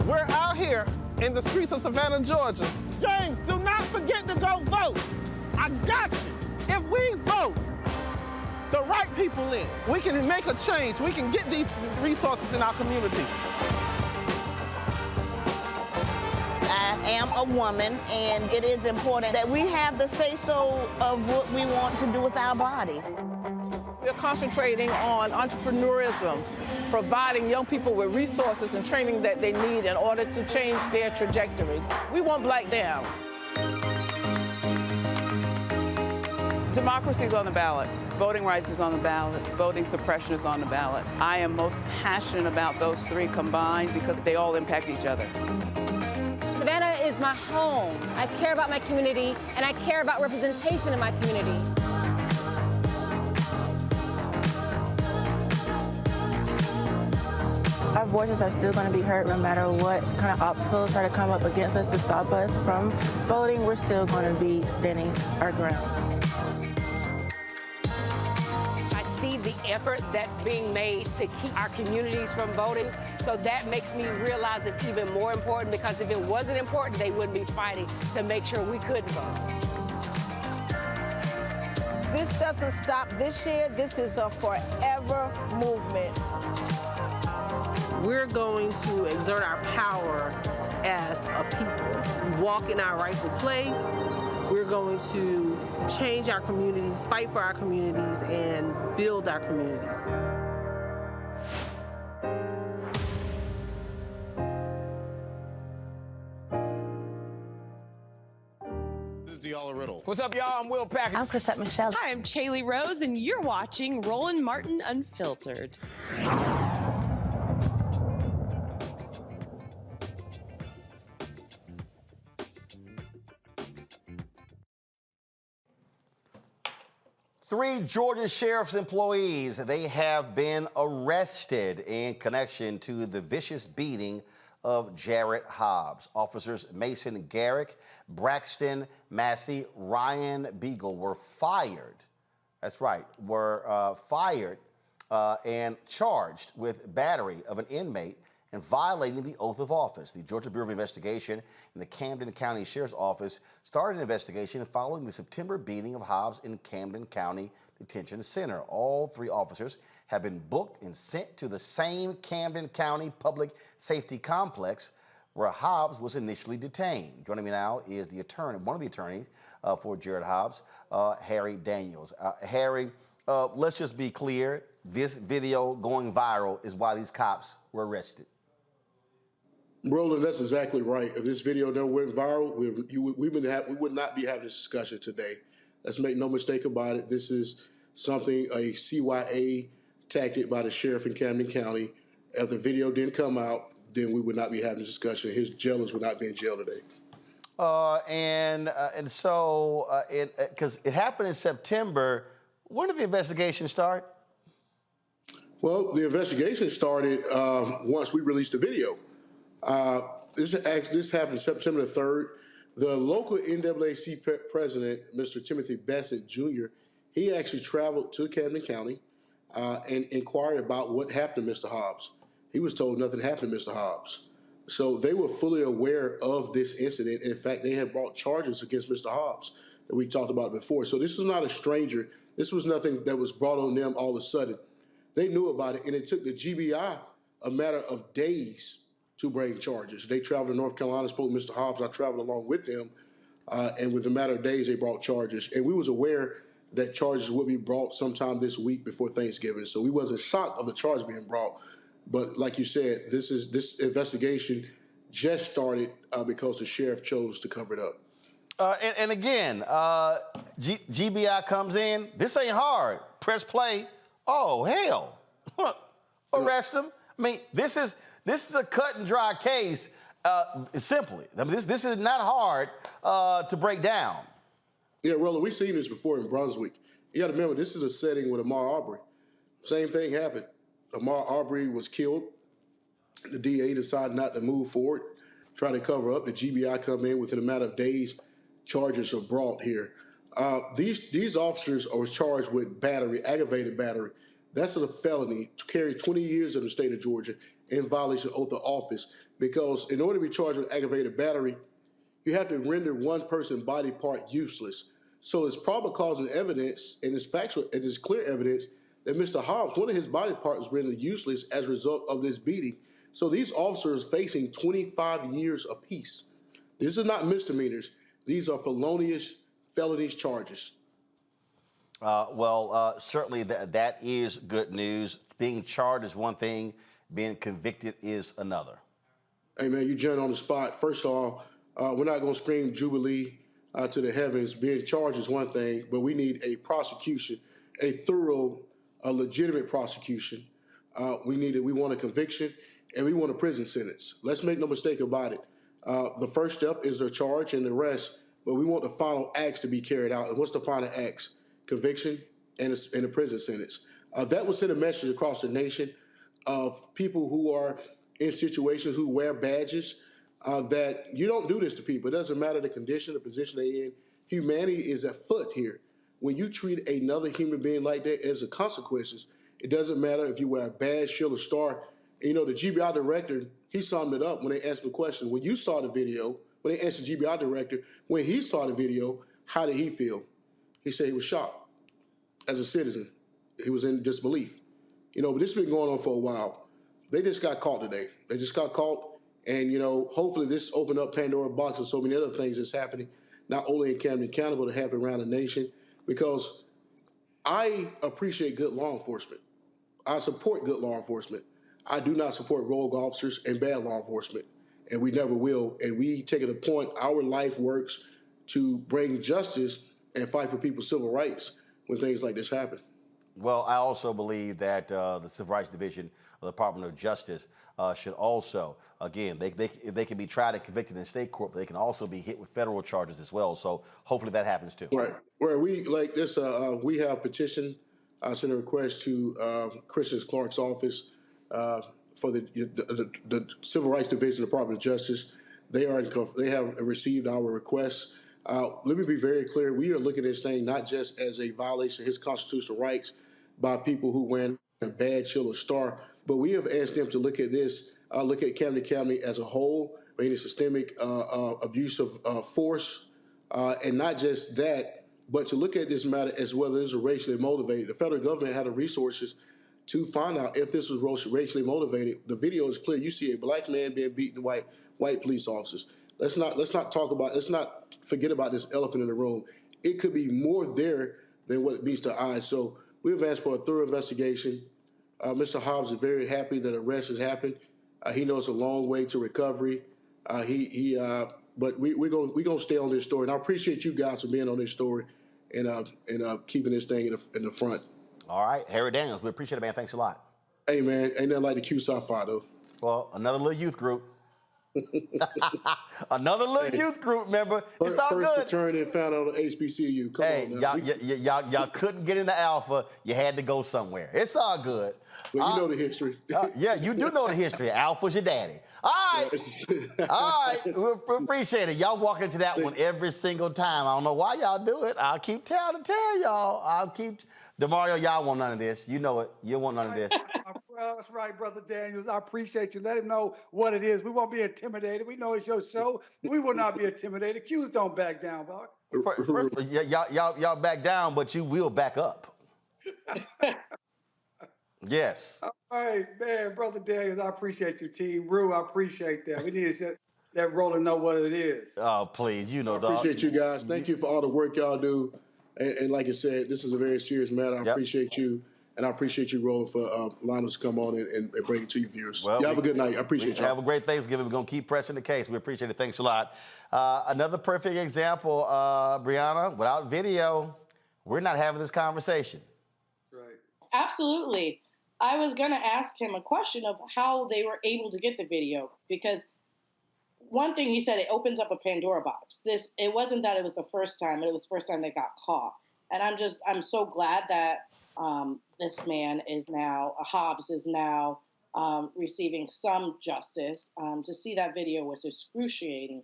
We're out here in the streets of Savannah, Georgia. James, do not forget to go vote. I got you. If we vote the right people in, we can make a change. We can get these resources in our community. I am a woman, and it is important that we have the say-so of what we want to do with our bodies. We're concentrating on entrepreneurism, providing young people with resources and training that they need in order to change their trajectories. We want Black down. Democracy is on the ballot. Voting rights is on the ballot. Voting suppression is on the ballot. I am most passionate about those three combined because they all impact each other. Savannah is my home. I care about my community, and I care about representation in my community. Our voices are still going to be heard no matter what kind of obstacles try to come up against us to stop us from voting. We're still going to be standing our ground. I see the effort that's being made to keep our communities from voting, so that makes me realize it's even more important, because if it wasn't important, they wouldn't be fighting to make sure we couldn't vote. This doesn't stop this year. This is a forever movement. We're going to exert our power as a people, walk in our rightful place. We're going to change our communities, fight for our communities, and build our communities. Riddle. What's up, y'all? I'm Will Packard. I'm Chrisette Michelle. Hi, I'm Chaley Rose, and you're watching Roland Martin Unfiltered. 3 Georgia Sheriff's employees, they have been arrested in connection to the vicious beating of Jarrett Hobbs. Officers Mason Garrick, Braxton Massey, Ryan Beagle were fired. That's right, were fired and charged with battery of an inmate and violating the oath of office. The Georgia Bureau of Investigation and the Camden County Sheriff's Office started an investigation following the September beating of Hobbs in Camden County Detention Center. All 3 officers have been booked and sent to the same Camden County Public Safety Complex where Hobbs was initially detained. Joining me now is the attorney, one of the attorneys for Jarrett Hobbs, Harry Daniels. Harry, let's just be clear. This video going viral is why these cops were arrested. Roland, that's exactly right. If this video never went viral, we would not be having this discussion today. Let's make no mistake about it. This is something, a CYA tactic by the sheriff in Camden County. If the video didn't come out, then we would not be having this discussion. His jailers would not be in jail today. And so, because it happened in September, when did the investigation start? Well, the investigation started once we released the video. This happened September the 3rd. The local NAACP president, Mr. Timothy Bassett Jr., he actually traveled to Camden County and inquired about what happened to Mr. Hobbs. He was told nothing happened to Mr. Hobbs. So they were fully aware of this incident. In fact, they had brought charges against Mr. Hobbs that we talked about before. So this was not a stranger. This was nothing that was brought on them all of a sudden. They knew about it, and it took the GBI a matter of days to bring charges. They traveled to North Carolina, spoke to Mr. Hobbs. I traveled along with them, and within a matter of days, they brought charges. And we was aware that charges would be brought sometime this week before Thanksgiving. So we wasn't shocked of the charge being brought. But like you said, this investigation just started because the sheriff chose to cover it up. And again, GBI comes in. This ain't hard. Press play. Oh, hell. Arrest him. I mean, this is a cut and dry case, simply. I mean, this is not hard to break down. Yeah, Roland, we've seen this before in Brunswick. You got to remember, this is a setting with Ahmaud Arbery. Same thing happened. Ahmaud Arbery was killed. The DA decided not to move forward, try to cover up. The GBI come in within a matter of days. Charges are brought here. These officers are charged with battery, aggravated battery. That's a felony to carry 20 years in the state of Georgia in violation of oath of office, because in order to be charged with aggravated battery, you have to render one person's body part useless. So it's probable cause and evidence, and it's factual, it is clear evidence that Mr. Hobbs, one of his body parts was rendered useless as a result of this beating. So these officers facing 25 years apiece. This is not misdemeanors. These are felonies charges. Certainly that is good news. Being charged is one thing. Being convicted is another. Hey, man, you jumped on the spot. First of all, we're not going to scream Jubilee to the heavens. Being charged is one thing, but we need a prosecution, a thorough, a legitimate prosecution. We want a conviction, and we want a prison sentence. Let's make no mistake about it. The first step is the charge and the arrest, but we want the final acts to be carried out. And what's the final acts? Conviction and a prison sentence. That will send a message across the nation of people who are in situations who wear badges, that you don't do this to people. It doesn't matter the condition, the position they're in. Humanity is at foot here. When you treat another human being like that, there's the consequences. It doesn't matter if you wear a badge, shield, or star. You know, the GBI director, he summed it up when they asked the question. When you saw the video, when they asked the GBI director, when he saw the video, how did he feel? He said he was shocked as a citizen. He was in disbelief. You know, but this has been going on for a while. They just got caught today. They just got caught. And, you know, hopefully this opened up Pandora's box and so many other things that's happening, not only in Camden County, but happening around the nation. Because I appreciate good law enforcement. I support good law enforcement. I do not support rogue officers and bad law enforcement. And we never will. And we take it a point, our life works to bring justice and fight for people's civil rights when things like this happen. Well, I also believe that the Civil Rights Division of the Department of Justice should also, again, they can be tried and convicted in state court, but they can also be hit with federal charges as well. So hopefully that happens too. Right. Where we like this, we have petitioned, sent a request to Christian Clark's office for the Civil Rights Division of the Department of Justice. They have received our requests. Let me be very clear. We are looking at this thing not just as a violation of his constitutional rights by people who wear a badge, shield, or star, but we have asked them to look at this, look at Camden County as a whole, any systemic abuse of force, and not just that, but to look at this matter as whether it's racially motivated. The federal government had the resources to find out if this was racially motivated. The video is clear. You see a black man being beaten by white police officers. Let's not forget about this elephant in the room. It could be more there than what it meets to eyes. So we've asked for a thorough investigation. Mr. Hobbs is very happy that arrest has happened. He knows a long way to recovery. But we're gonna stay on this story. And I appreciate you guys for being on this story and keeping this thing in the front. All right, Harry Daniels, we appreciate it, man. Thanks a lot. Hey, man, ain't nothing like the Q Sci-Fi, though. Well, another little youth group. Another little youth group member. It's all First good. return and found out on HBCU. Come on now. y'all couldn't get into Alpha. You had to go somewhere. It's all good. Well, you know the history. Yeah, you do know the history. Alpha's your daddy. All right. All right. We appreciate it. Y'all walk into that one every single time. I don't know why y'all do it. I'll keep tell y'all. DeMario, y'all want none of this. You know it. You want none of this. Well, that's right, Brother Daniels. I appreciate you. Let him know what it is. We won't be intimidated. We know it's your show. We will not be intimidated. Q's don't back down, boy. Y'all back down, but you will back up. Yes. All right, man, Brother Daniels, I appreciate you, Team Rue. I appreciate that. We need to let Roland know what it is. Oh, please, you know, I appreciate you guys. Thank you for all the work y'all do. And like I said, this is a very serious matter. I appreciate you. And I appreciate you, Roland, for allowing us to come on and bring it to your viewers. Well, y'all have a good night. I appreciate you. Have a great Thanksgiving. We're going to keep pressing the case. We appreciate it. Thanks a lot. Another perfect example, Brianna, without video, we're not having this conversation. Right. Absolutely. I was going to ask him a question of how they were able to get the video, because one thing he said, it opens up a Pandora box. It wasn't that it was the first time, but it was the first time they got caught. And I'm so glad that this man is now, Hobbs is now receiving some justice. To see that video was excruciating,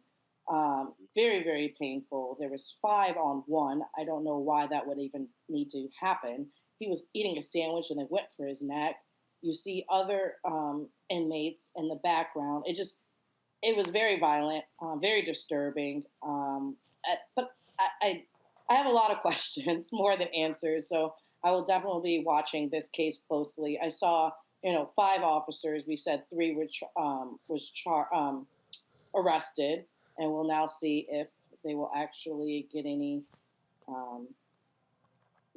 very, very painful. There was 5 on 1. I don't know why that would even need to happen. He was eating a sandwich and they went for his neck. You see other inmates in the background. It was very violent, very disturbing. But I have a lot of questions, more than answers. So I will definitely be watching this case closely. I saw, 5 officers. We said 3 was arrested, and we'll now see if they will actually get any,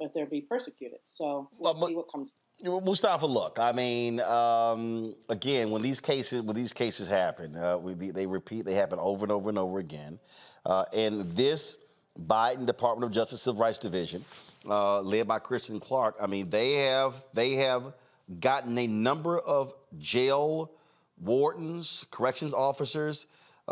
if they'll be persecuted. So we'll see what comes. Mustafa, look, I mean, again, when these cases happen, they happen over and over and over again. And this Biden Department of Justice Civil Rights Division, led by Kristen Clark, I mean, they have gotten a number of jail wardens, corrections officers,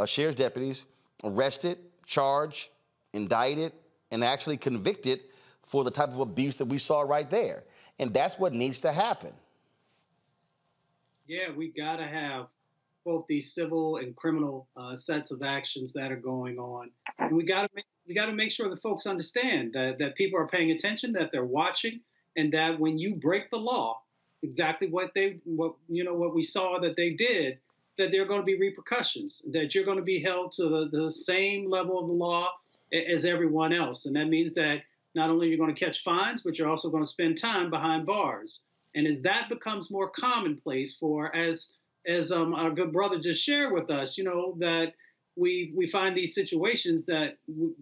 sheriff's deputies arrested, charged, indicted, and actually convicted for the type of abuse that we saw right there. And that's what needs to happen. Yeah, we got to have both these civil and criminal sets of actions that are going on. And we got to make sure that folks understand that people are paying attention, that they're watching, and that when you break the law, exactly what we saw that they did, that there are going to be repercussions, that you're going to be held to the same level of the law as everyone else. And that means that not only are you going to catch fines, but you're also going to spend time behind bars. And as that becomes more commonplace as our good brother just shared with us, that we find these situations that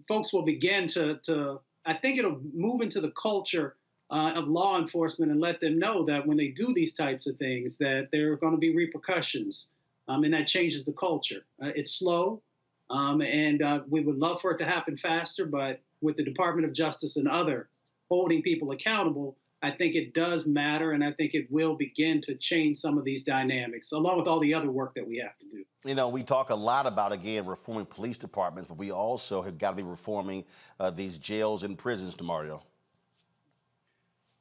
folks will begin to I think it'll move into the culture of law enforcement and let them know that when they do these types of things, that there are going to be repercussions. And that changes the culture. It's slow, and we would love for it to happen faster, but with the Department of Justice and other holding people accountable, I think it does matter, and I think it will begin to change some of these dynamics, along with all the other work that we have to do. We talk a lot about, again, reforming police departments, but we also have got to be reforming these jails and prisons, DeMario.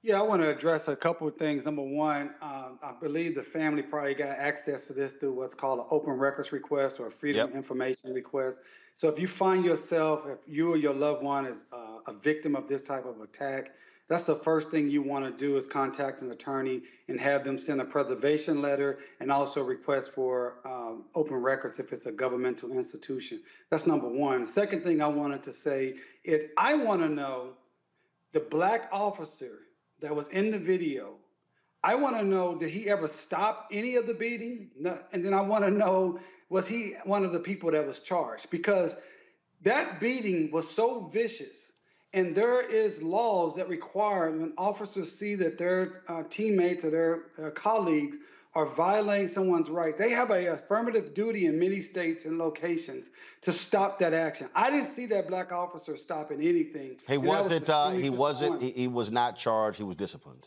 Yeah, I want to address a couple of things. Number one, I believe the family probably got access to this through what's called an open records request or a freedom of information request. So if you find yourself, if you or your loved one is a victim of this type of attack, that's the first thing you want to do is contact an attorney and have them send a preservation letter and also request for open records if it's a governmental institution. That's number one. The second thing I wanted to say is I want to know the black officer that was in the video. I want to know, did he ever stop any of the beating? No. And then I want to know, was he one of the people that was charged? Because that beating was so vicious. And there is laws that require when officers see that their teammates or their colleagues are violating someone's right, they have an affirmative duty in many states and locations to stop that action. I didn't see that black officer stopping anything. He was not charged. He was disciplined.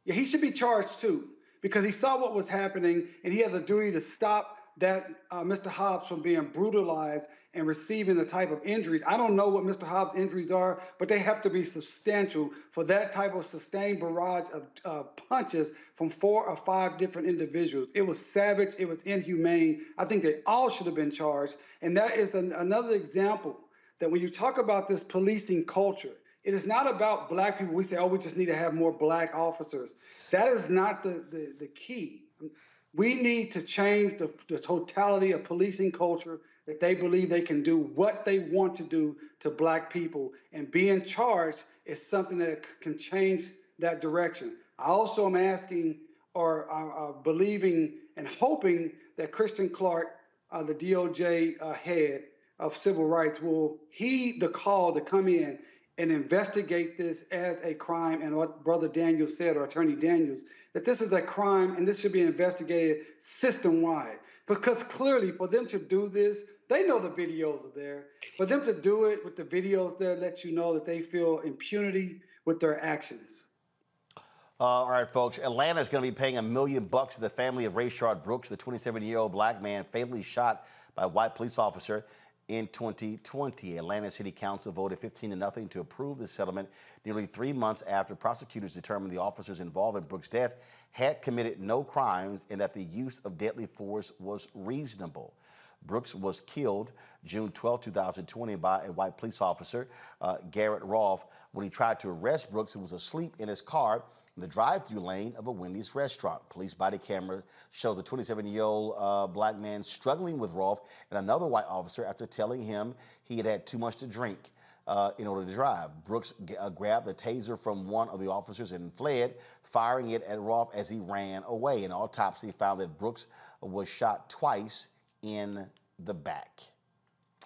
Yeah, he should be charged too, because he saw what was happening and he has a duty to stop that Mr. Hobbs from being brutalized and receiving the type of injuries. I don't know what Mr. Hobbs' injuries are, but they have to be substantial for that type of sustained barrage of punches from 4 or 5 different individuals. It was savage. It was inhumane. I think they all should have been charged. And that is another example that when you talk about this policing culture, it is not about black people. We say, oh, we just need to have more black officers. That is not the key. We need to change the totality of policing culture, that they believe they can do what they want to do to black people. And being charged is something that can change that direction. I also am asking or believing and hoping that Christian Clark, the DOJ head of civil rights, will heed the call to come in and investigate this as a crime. And what Brother Daniels said, or Attorney Daniels, that this is a crime and this should be investigated system-wide. Because clearly for them to do this, they know the videos are there. For them to do it with the videos there lets you know that they feel impunity with their actions. All right, folks. Atlanta is going to be paying $1 million to the family of Rayshard Brooks, the 27-year-old black man fatally shot by a white police officer in 2020. Atlanta City Council voted 15-0 to approve the settlement nearly 3 months after prosecutors determined the officers involved in Brooks' death had committed no crimes and that the use of deadly force was reasonable. Brooks was killed June 12, 2020 by a white police officer, Jarrett Hobbs. When he tried to arrest Brooks, he was asleep in his car in the drive-through lane of a Wendy's restaurant. Police body camera shows a 27-year-old black man struggling with Hobbs and another white officer after telling him he had had too much to drink in order to drive. Brooks grabbed the taser from one of the officers and fled, firing it at Hobbs as he ran away. An autopsy found that Brooks was shot twice in the back.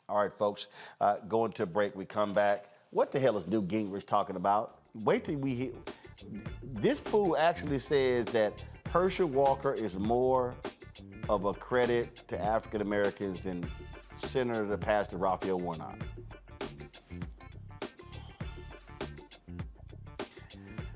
All right, folks, going to a break. We come back. What the hell is Newt Gingrich talking about? Wait till we hear. This fool actually says that Herschel Walker is more of a credit to African Americans than Senator Pastor Raphael Warnock.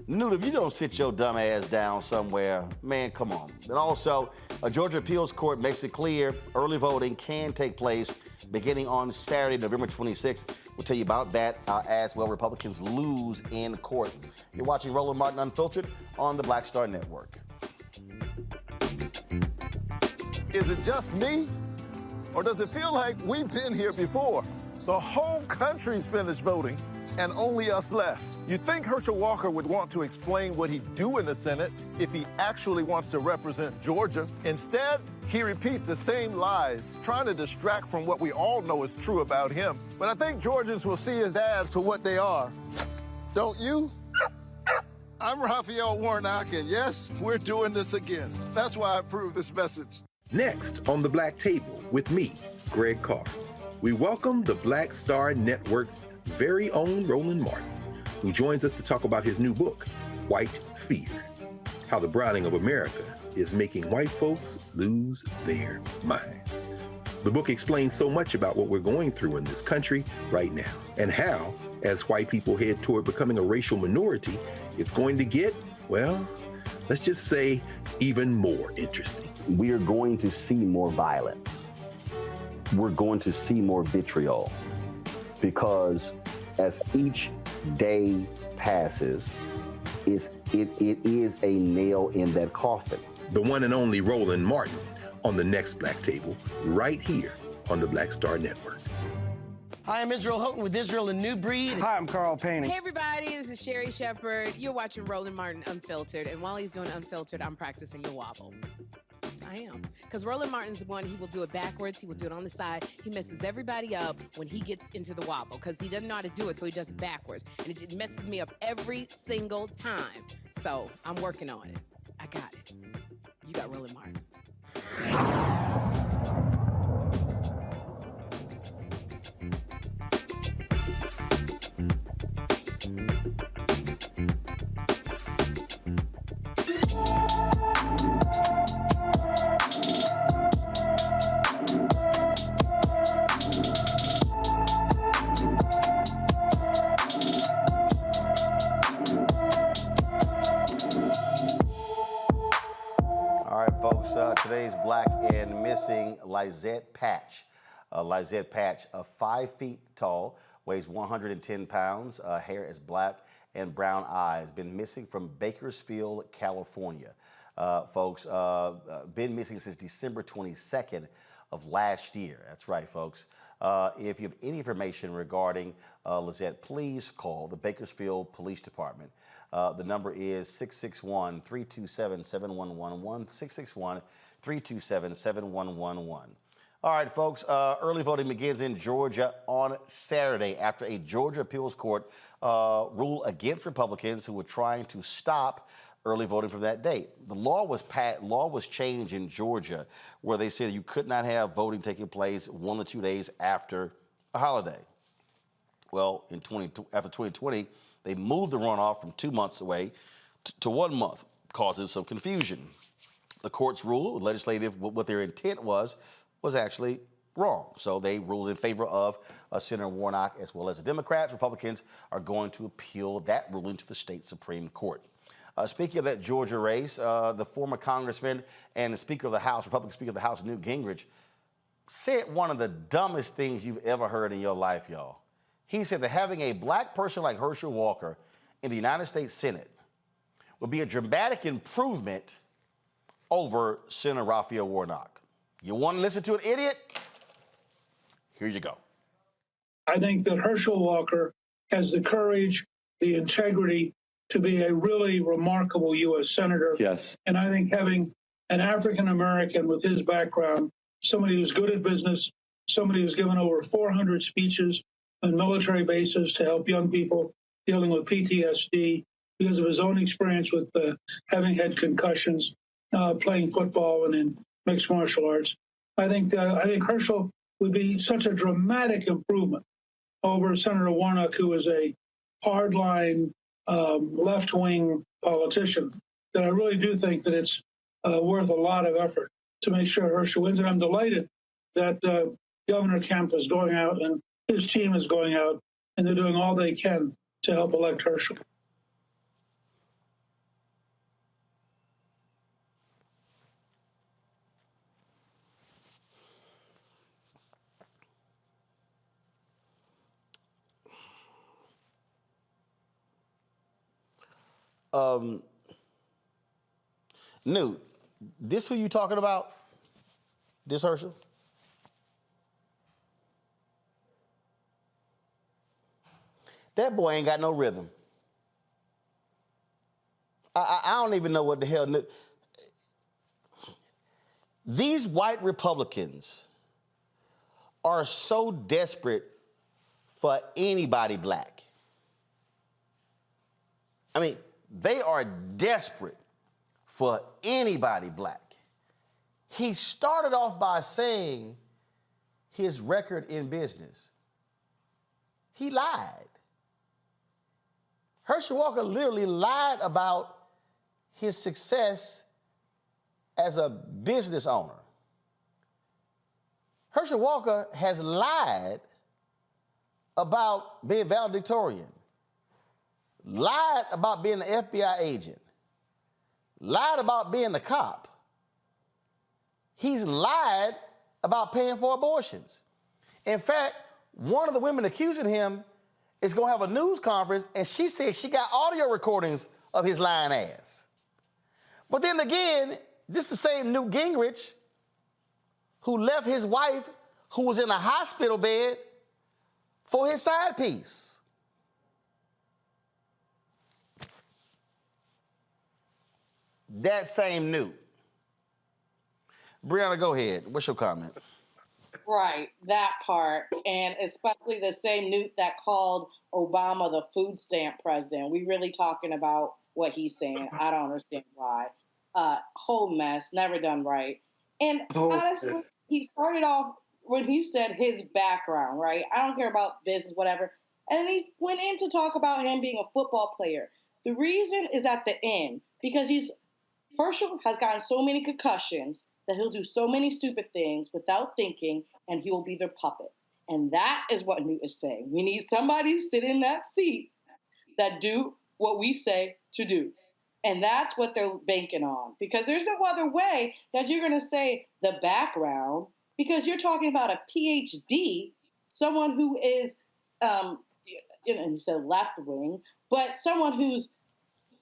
Newt, if you don't sit your dumb ass down somewhere, man, come on. And also, a Georgia appeals court makes it clear early voting can take place beginning on Saturday, November 26th. We'll tell you about that as well. Republicans lose in court. You're watching Roland Martin Unfiltered on the Black Star Network. Is it just me? Or does it feel like we've been here before? The whole country's finished voting and only us left. You'd think Herschel Walker would want to explain what he'd do in the Senate if he actually wants to represent Georgia. Instead, he repeats the same lies, trying to distract from what we all know is true about him. But I think Georgians will see his ads for what they are. Don't you? I'm Raphael Warnock, and yes, we're doing this again. That's why I approve this message. Next on the Black Table with me, Greg Carr, we welcome the Black Star Network's very own Roland Martin, who joins us to talk about his new book, White Fear, How the Browning of America is Making White Folks Lose Their Minds. The book explains so much about what we're going through in this country right now, and how, as white people head toward becoming a racial minority, it's going to get, well, let's just say, even more interesting. We are going to see more violence. We're going to see more vitriol, because as each day passes, it is a nail in that coffin. The one and only Roland Martin on the next Black Table, right here on the Black Star Network. Hi, I'm Israel Houghton with Israel A New Breed. Hi, I'm Carl Payne. Hey, everybody, this is Sherry Shepherd. You're watching Roland Martin Unfiltered, and while he's doing Unfiltered, I'm practicing the wobble. Yes, I am. Because Roland Martin's the one, he will do it backwards, he will do it on the side. He messes everybody up when he gets into the wobble, because he doesn't know how to do it, so he does it backwards. And it just messes me up every single time. So I'm working on it. I got it. You got Roland Martin. today's black and missing Lizette Patch. Lizette Patch, 5 feet tall, weighs 110 pounds, hair is black and brown eyes. Been missing from Bakersfield, California. Folks, been missing since December 22nd of last year. That's right, folks. If you have any information regarding Lizette, please call the Bakersfield Police Department. The number is 661-327-7111, 661-327-7111. All right, folks, early voting begins in Georgia on Saturday after a Georgia appeals court ruled against Republicans who were trying to stop early voting from that date. The law was changed in Georgia where they said you could not have voting taking place 1 or 2 days after a holiday. Well, after 2020, they moved the runoff from 2 months away to 1 month, causing some confusion. The court's rule, legislative, what their intent was actually wrong. So they ruled in favor of Senator Warnock as well as the Democrats. Republicans are going to appeal that ruling to the state Supreme Court. Speaking of that Georgia race, the former congressman and the Speaker of the House, Republican Speaker of the House, Newt Gingrich, said one of the dumbest things you've ever heard in your life, y'all. He said that having a black person like Herschel Walker in the United States Senate would be a dramatic improvement over Senator Raphael Warnock. You want to listen to an idiot? Here you go. I think that Herschel Walker has the courage, the integrity to be a really remarkable U.S. Senator. Yes. And I think having an African-American with his background, somebody who's good at business, somebody who's given over 400 speeches on military bases to help young people dealing with PTSD because of his own experience with having had concussions, playing football and in mixed martial arts. I think Herschel would be such a dramatic improvement over Senator Warnock, who is a hardline left-wing politician, that I really do think that it's worth a lot of effort to make sure Herschel wins. And I'm delighted that Governor Kemp is going out and his team is going out and they're doing all they can to help elect Herschel. Newt, this who you talking about? This Herschel? That boy ain't got no rhythm. I don't even know what the hell. These white Republicans are so desperate for anybody black. I mean, they are desperate for anybody black. He started off by saying his record in business. He lied. Herschel Walker literally lied about his success as a business owner. Herschel Walker has lied about being valedictorian, lied about being an FBI agent, lied about being a cop. He's lied about paying for abortions. In fact, one of the women accusing him is going to have a news conference, and she said she got audio recordings of his lying ass. But then again, this is the same Newt Gingrich who left his wife, who was in a hospital bed, for his side piece. That same Newt. Brianna, go ahead. What's your comment? Right, that part. And especially the same Newt that called Obama the food stamp president. We really talking about what he's saying. I don't understand why. Whole mess, never done right. And honestly, he started off when he said his background, right? I don't care about business, whatever. And he went in to talk about him being a football player. The reason is at the end, because Herschel has gotten so many concussions that he'll do so many stupid things without thinking, and he will be their puppet. And that is what Newt is saying. We need somebody to sit in that seat that do what we say to do. And that's what they're banking on, because there's no other way that you're going to say the background, because you're talking about a PhD, someone who is, you said left wing, but someone who's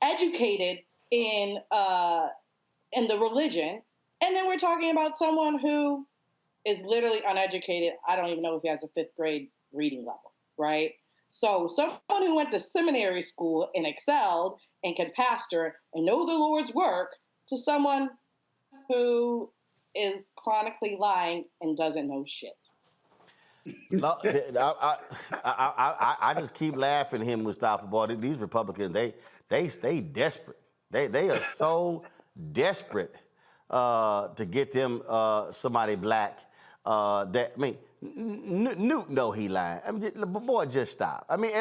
educated in the religion. And then we're talking about someone who is literally uneducated. I don't even know if he has a 5th grade reading level, right? So someone who went to seminary school and excelled and can pastor and know the Lord's work, to someone who is chronically lying and doesn't know shit. No, I just keep laughing at him, Mustafa. Boy, these Republicans, they stay desperate. They are so desperate to get them somebody black. Newt know he lying. I mean, boy, just stop. I mean,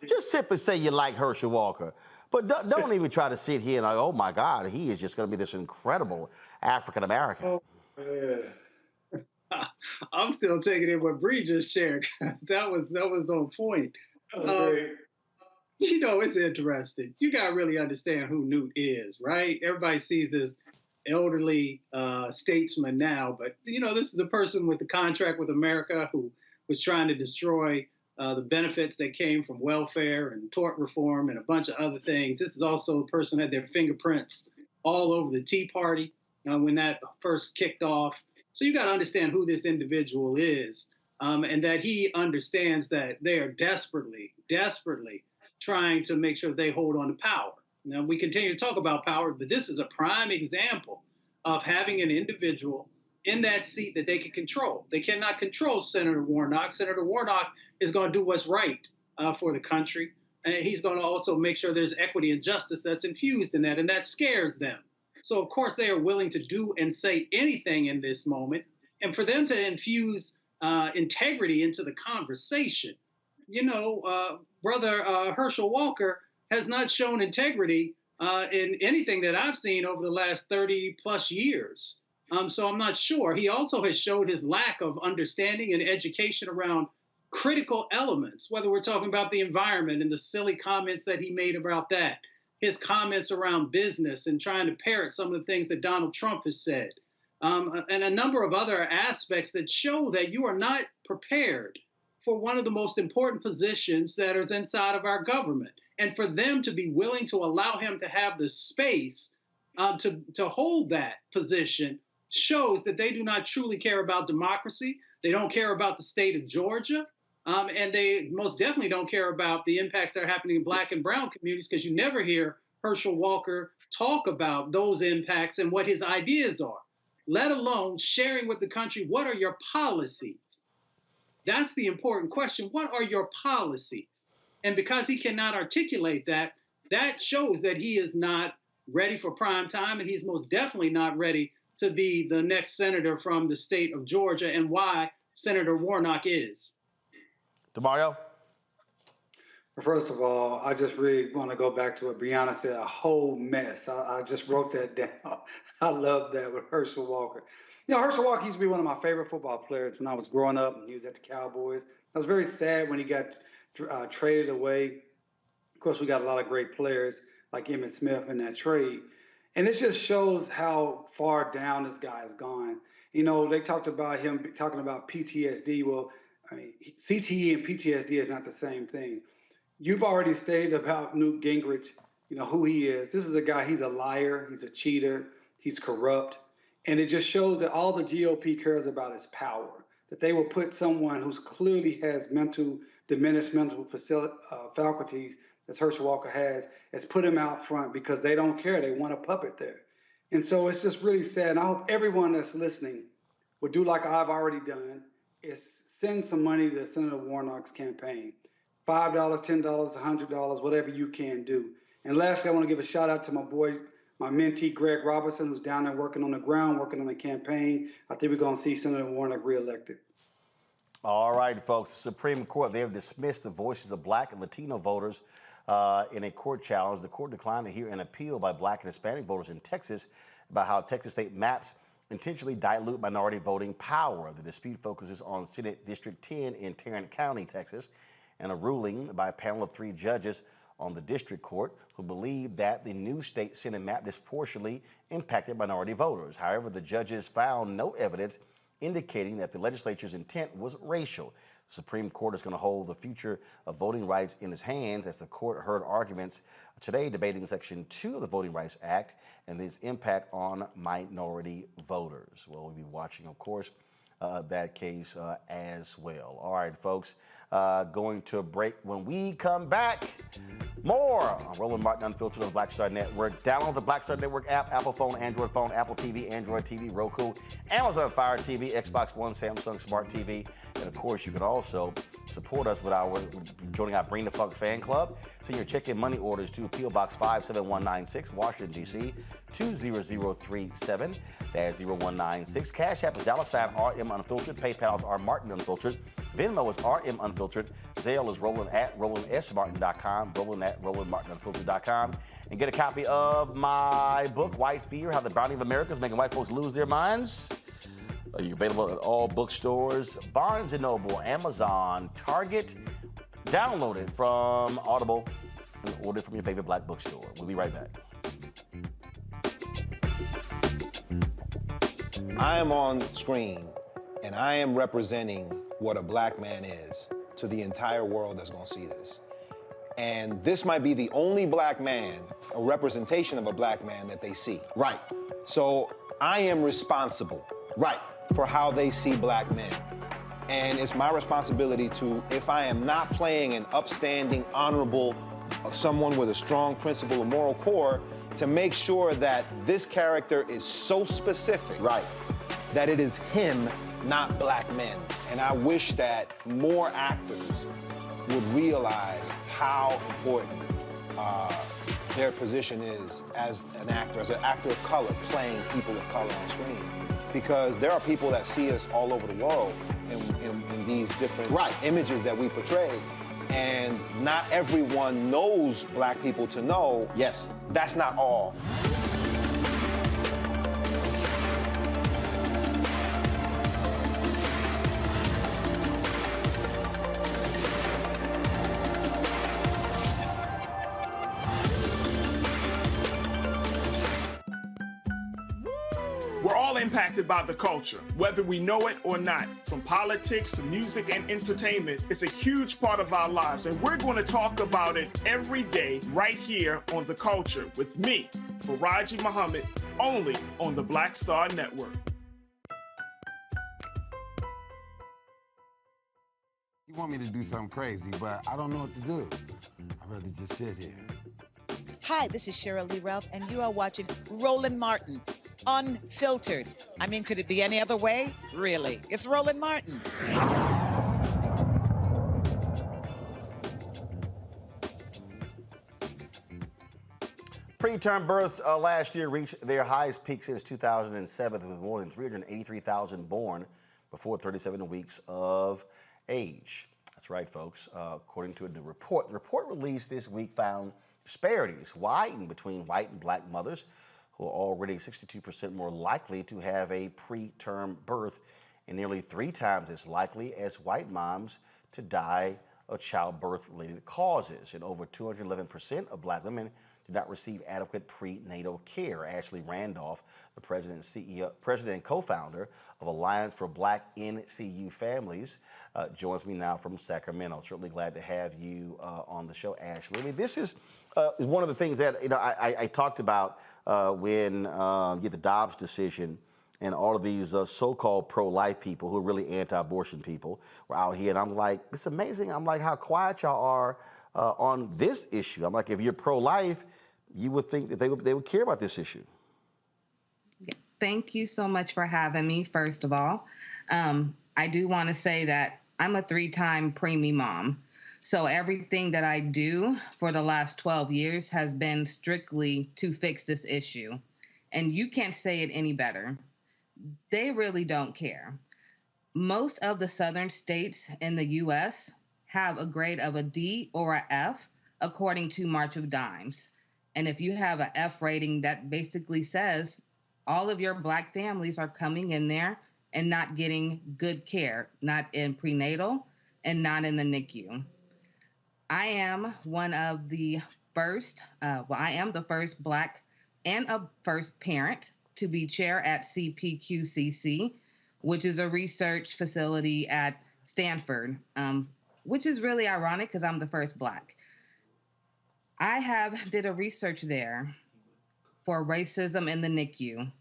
just simply say you like Herschel Walker, but don't even try to sit here and like, oh my God, he is just going to be this incredible African American. I'm still taking in what Bree just shared. That was on point. It's interesting. You got to really understand who Newt is, right? Everybody sees this elderly statesman now, but this is a person with the contract with America who was trying to destroy the benefits that came from welfare and tort reform and a bunch of other things. This is also a person who had their fingerprints all over the Tea Party when that first kicked off. So you got to understand who this individual is, and that he understands that they are desperately trying to make sure they hold on to power. Now, we continue to talk about power, but this is a prime example of having an individual in that seat that they can control. They cannot control Senator Warnock. Senator Warnock is going to do what's right for the country. And he's going to also make sure there's equity and justice that's infused in that, and that scares them. So, of course, they are willing to do and say anything in this moment. And for them to infuse integrity into the conversation, Brother Herschel Walker has not shown integrity in anything that I've seen over the last 30 plus years. So I'm not sure. He also has showed his lack of understanding and education around critical elements, whether we're talking about the environment and the silly comments that he made about that, his comments around business and trying to parrot some of the things that Donald Trump has said, and a number of other aspects that show that you are not prepared for one of the most important positions that is inside of our government. And for them to be willing to allow him to have the space to hold that position shows that they do not truly care about democracy. They don't care about the state of Georgia. And they most definitely don't care about the impacts that are happening in Black and brown communities, because you never hear Herschel Walker talk about those impacts and what his ideas are, let alone sharing with the country, what are your policies? That's the important question. What are your policies? And because he cannot articulate that, that shows that he is not ready for prime time, and he's most definitely not ready to be the next senator from the state of Georgia, and why Senator Warnock is. DeMario? First of all, I just really want to go back to what Brianna said, a whole mess. I just wrote that down. I love that with Herschel Walker. Herschel Walker used to be one of my favorite football players when I was growing up, and he was at the Cowboys. I was very sad when he got traded away. Of course, we got a lot of great players like Emmitt Smith in that trade. And this just shows how far down this guy has gone. They talked about him talking about PTSD. Well, I mean, CTE and PTSD is not the same thing. You've already stated about Newt Gingrich, who he is. This is a guy, he's a liar, he's a cheater, he's corrupt. And it just shows that all the GOP cares about is power, that they will put someone who's clearly has diminished mental faculties, as Herschel Walker has put him out front because they don't care. They want a puppet there. And so it's just really sad. And I hope everyone that's listening will do like I've already done, is send some money to Senator Warnock's campaign. $5, $10, $100, whatever you can do. And lastly, I want to give a shout out to my boy, my mentee, Greg Robertson, who's down there working on the ground, working on the campaign. I think we're going to see Senator Warnock reelected. All right, folks. The Supreme Court, they have dismissed the voices of Black and Latino voters in a court challenge. The court declined to hear an appeal by Black and Hispanic voters in Texas about how Texas state maps intentionally dilute minority voting power. The dispute focuses on Senate District 10 in Tarrant County, Texas, and a ruling by a panel of 3 judges on the district court who believed that the new state Senate map disproportionately impacted minority voters. However, the judges found no evidence indicating that the legislature's intent was racial. The Supreme Court is going to hold the future of voting rights in its hands as the court heard arguments today debating Section 2 of the Voting Rights Act and its impact on minority voters. Well, we'll be watching, of course, that case as well. All right, folks, going to a break. When we come back, more on Roland Martin Unfiltered on the Black Star Network. Download the Black Star Network app, Apple phone, Android phone, Apple TV, Android TV, Roku, Amazon Fire TV, Xbox One, Samsung Smart TV. And of course, you can also support us with joining our Bring the Funk fan club. Send your check and money orders to P.O. Box 57196, Washington, D.C. 20037. That's 0196. Cash App is $RM Unfiltered. PayPal is R Martin Unfiltered. Venmo is RM Unfiltered. Zelle is Roland@RolandSMartin.com. Roland@RolandMartinUnfiltered.com. And get a copy of my book, White Fear: How the Browning of America is Making White Folks Lose Their Minds. You're available at all bookstores, Barnes & Noble, Amazon, Target. Download it from Audible and order it from your favorite black bookstore. We'll be right back. I am on screen, and I am representing what a black man is to the entire world that's going to see this. And this might be the only black man, a representation of a black man that they see. Right. So I am responsible. Right. For how they see black men. And it's my responsibility to, if I am not playing an upstanding, honorable, someone with a strong principle or moral core, to make sure that this character is so specific, right, that it is him, not black men. And I wish that more actors would realize how important their position is as an actor of color, playing people of color on screen. Because there are people that see us all over the world in these different images that we portray. And not everyone knows black people to know. Yes. That's not all. We're all impacted by the culture, whether we know it or not. From politics to music and entertainment, it's a huge part of our lives, and we're going to talk about it every day right here on The Culture with me, Faraji Muhammad, only on the Black Star Network. You want me to do something crazy, but I don't know what to do. I'd rather just sit here. Hi, this is Cheryl Lee Ralph, and you are watching Roland Martin Unfiltered. I mean, could it be any other way? Really? It's Roland Martin. Preterm births last year reached their highest peak since 2007, with more than 383,000 born before 37 weeks of age. That's right, folks. According to a new report, the report released this week found disparities widen between white and black mothers, who are already 62% more likely to have a preterm birth and nearly 3 times as likely as white moms to die of childbirth-related causes. And over 211% of black women do not receive adequate prenatal care. Ashley Randolph, the president and co-founder of Alliance for Black NCU Families, joins me now from Sacramento. Certainly glad to have you on the show, Ashley. I mean, this is one of the things that I talked about when you get the Dobbs decision, and all of these so-called pro-life people who are really anti-abortion people were out here, and I'm like, it's amazing. I'm like, how quiet y'all are on this issue. I'm like, if you're pro-life, you would think that they would care about this issue. Thank you so much for having me, first of all. I do want to say that I'm a 3-time preemie mom. So everything that I do for the last 12 years has been strictly to fix this issue. And you can't say it any better. They really don't care. Most of the southern states in the U.S. have a grade of a D or a F, according to March of Dimes. And if you have an F rating, that basically says all of your black families are coming in there and not getting good care, not in prenatal and not in the NICU. I am one of the first, I am the first Black and a first parent to be chair at CPQCC, which is a research facility at Stanford, which is really ironic because I'm the first Black. I did a research there for racism in the NICU,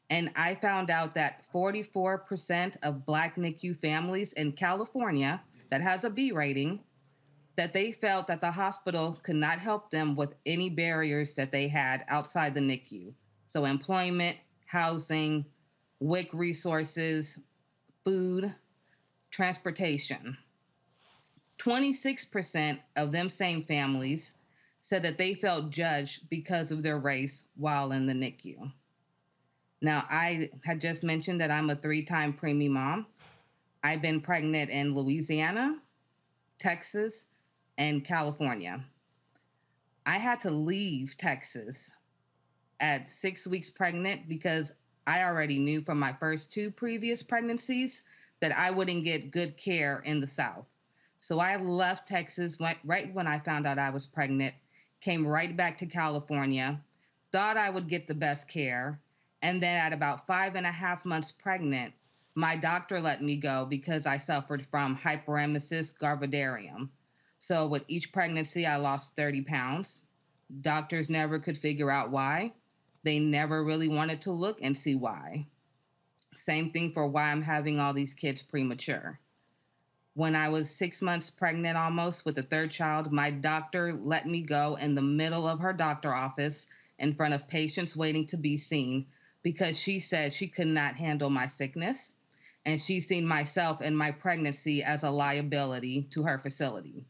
and I found out that 44% of Black NICU families in California that has a B rating, that they felt that the hospital could not help them with any barriers that they had outside the NICU. So employment, housing, WIC resources, food, transportation. 26% of them same families said that they felt judged because of their race while in the NICU. Now, I had just mentioned that I'm a 3-time preemie mom. I've been pregnant in Louisiana, Texas, and California. I had to leave Texas at 6 weeks pregnant because I already knew from my first 2 previous pregnancies that I wouldn't get good care in the South. So I left Texas right when I found out I was pregnant, came right back to California, thought I would get the best care, and then at about 5.5 months pregnant, my doctor let me go because I suffered from hyperemesis gravidarum. So with each pregnancy, I lost 30 pounds. Doctors never could figure out why. They never really wanted to look and see why. Same thing for why I'm having all these kids premature. When I was 6 months pregnant almost with the 3rd child, my doctor let me go in the middle of her doctor office in front of patients waiting to be seen because she said she could not handle my sickness, and she seen myself and my pregnancy as a liability to her facility.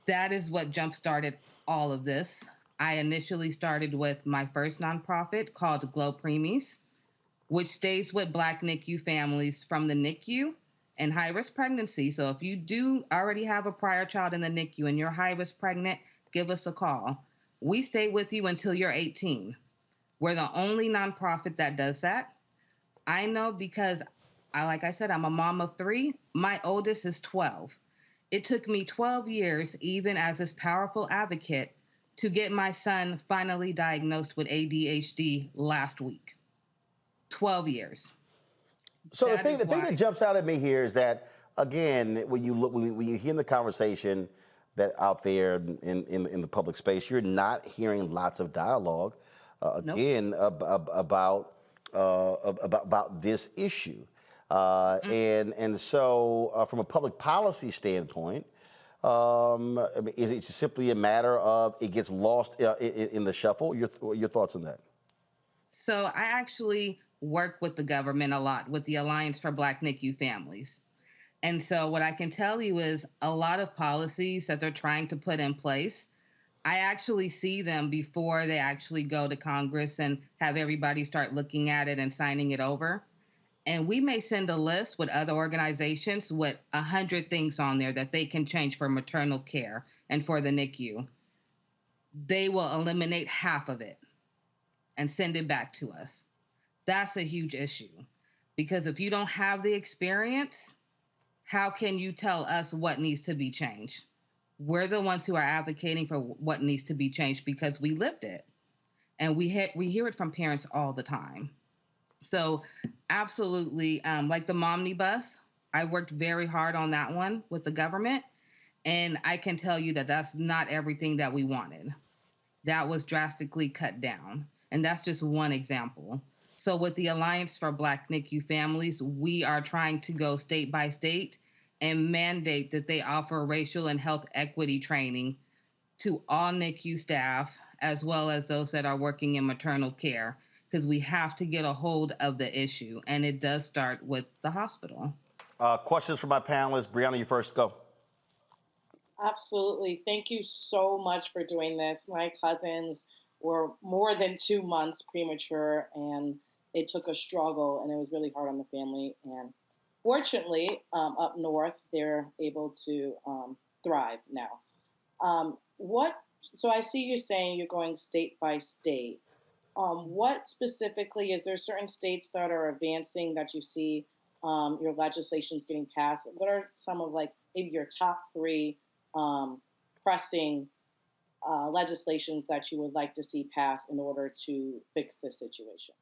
That is what jump-started all of this. I initially started with my first nonprofit called Glow Preemies, which stays with Black NICU families from the NICU and high-risk pregnancy. So if you do already have a prior child in the NICU and you're high-risk pregnant, give us a call. We stay with you until you're 18. We're the only nonprofit that does that. I know because, like I said, I'm a mom of 3. My oldest is 12. It took me 12 years, even as this powerful advocate, to get my son finally diagnosed with ADHD last week. 12 years. So the thing that jumps out at me here is that, again, when you hear the conversation that out there in the public space, you're not hearing lots of dialogue again about this issue. And so from a public policy standpoint, is it simply a matter of it gets lost in the shuffle? Your thoughts on that? So I actually work with the government a lot, with the Alliance for Black NICU Families. And so what I can tell you is a lot of policies that they're trying to put in place, I actually see them before they actually go to Congress and have everybody start looking at it and signing it over. And we may send a list with other organizations with 100 things on there that they can change for maternal care and for the NICU. They will eliminate half of it and send it back to us. That's a huge issue, because if you don't have the experience, how can you tell us what needs to be changed? We're the ones who are advocating for what needs to be changed because we lived it. And we hear it from parents all the time. So absolutely, like the Momnibus, I worked very hard on that one with the government. And I can tell you that that's not everything that we wanted. That was drastically cut down. And that's just one example. So with the Alliance for Black NICU Families, we are trying to go state by state and mandate that they offer racial and health equity training to all NICU staff, as well as those that are working in maternal care, because we have to get a hold of the issue, and it does start with the hospital. Questions for my panelists. Brianna, you first, go. Absolutely. Thank you so much for doing this. My cousins were more than 2 months premature, and it took a struggle, and it was really hard on the family. And fortunately, up north, they're able to thrive now. So I see you saying you're going state by state. What specifically, is there certain states that are advancing that you see your legislation's getting passed? What are some of maybe your top 3 pressing legislations that you would like to see passed in order to fix this situation?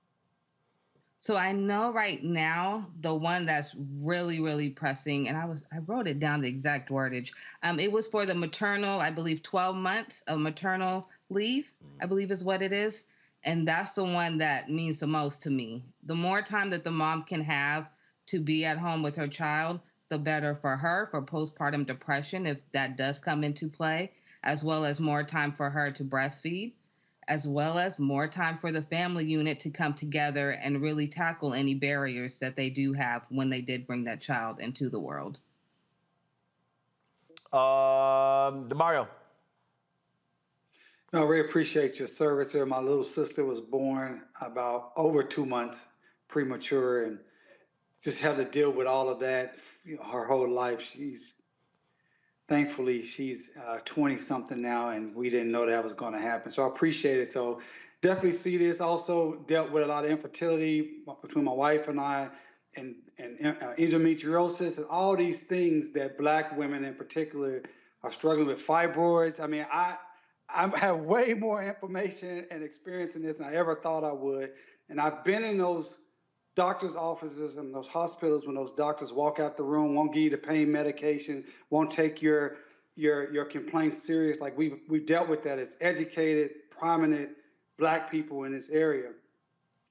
So I know right now the one that's really, really pressing, and I wrote it down, the exact wordage. It was for the maternal, I believe 12 months of maternal leave, I believe is what it is. And that's the one that means the most to me. The more time that the mom can have to be at home with her child, the better for her, for postpartum depression, if that does come into play, as well as more time for her to breastfeed, as well as more time for the family unit to come together and really tackle any barriers that they do have when they did bring that child into the world. DeMario. No, I really appreciate your service here. My little sister was born about over 2 months premature and just had to deal with all of that her whole life. Thankfully, she's 20-something now, and we didn't know that was going to happen. So I appreciate it. So definitely see this. Also dealt with a lot of infertility between my wife and I, and endometriosis, and all these things that Black women in particular are struggling with. Fibroids. I mean, I have way more information and experience in this than I ever thought I would. And I've been in those doctors' offices and those hospitals when those doctors walk out the room, won't give you the pain medication, won't take your complaints serious. Like we've dealt with that as educated, prominent Black people in this area.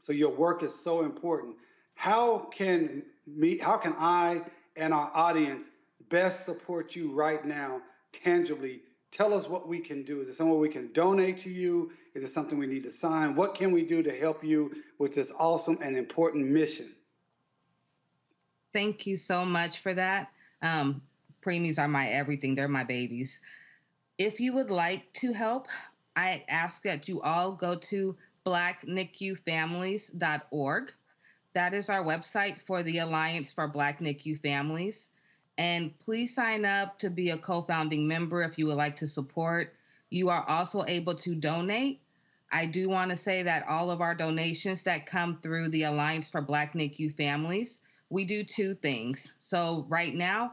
So your work is so important. How can I and our audience best support you right now, tangibly? Tell us what we can do. Is it somewhere we can donate to you? Is it something we need to sign? What can we do to help you with this awesome and important mission? Thank you so much for that. Preemies are my everything. They're my babies. If you would like to help, I ask that you all go to blacknicufamilies.org. That is our website for the Alliance for Black NICU Families. And please sign up to be a co-founding member if you would like to support. You are also able to donate. I do want to say that all of our donations that come through the Alliance for Black NICU Families, we do two things. So right now,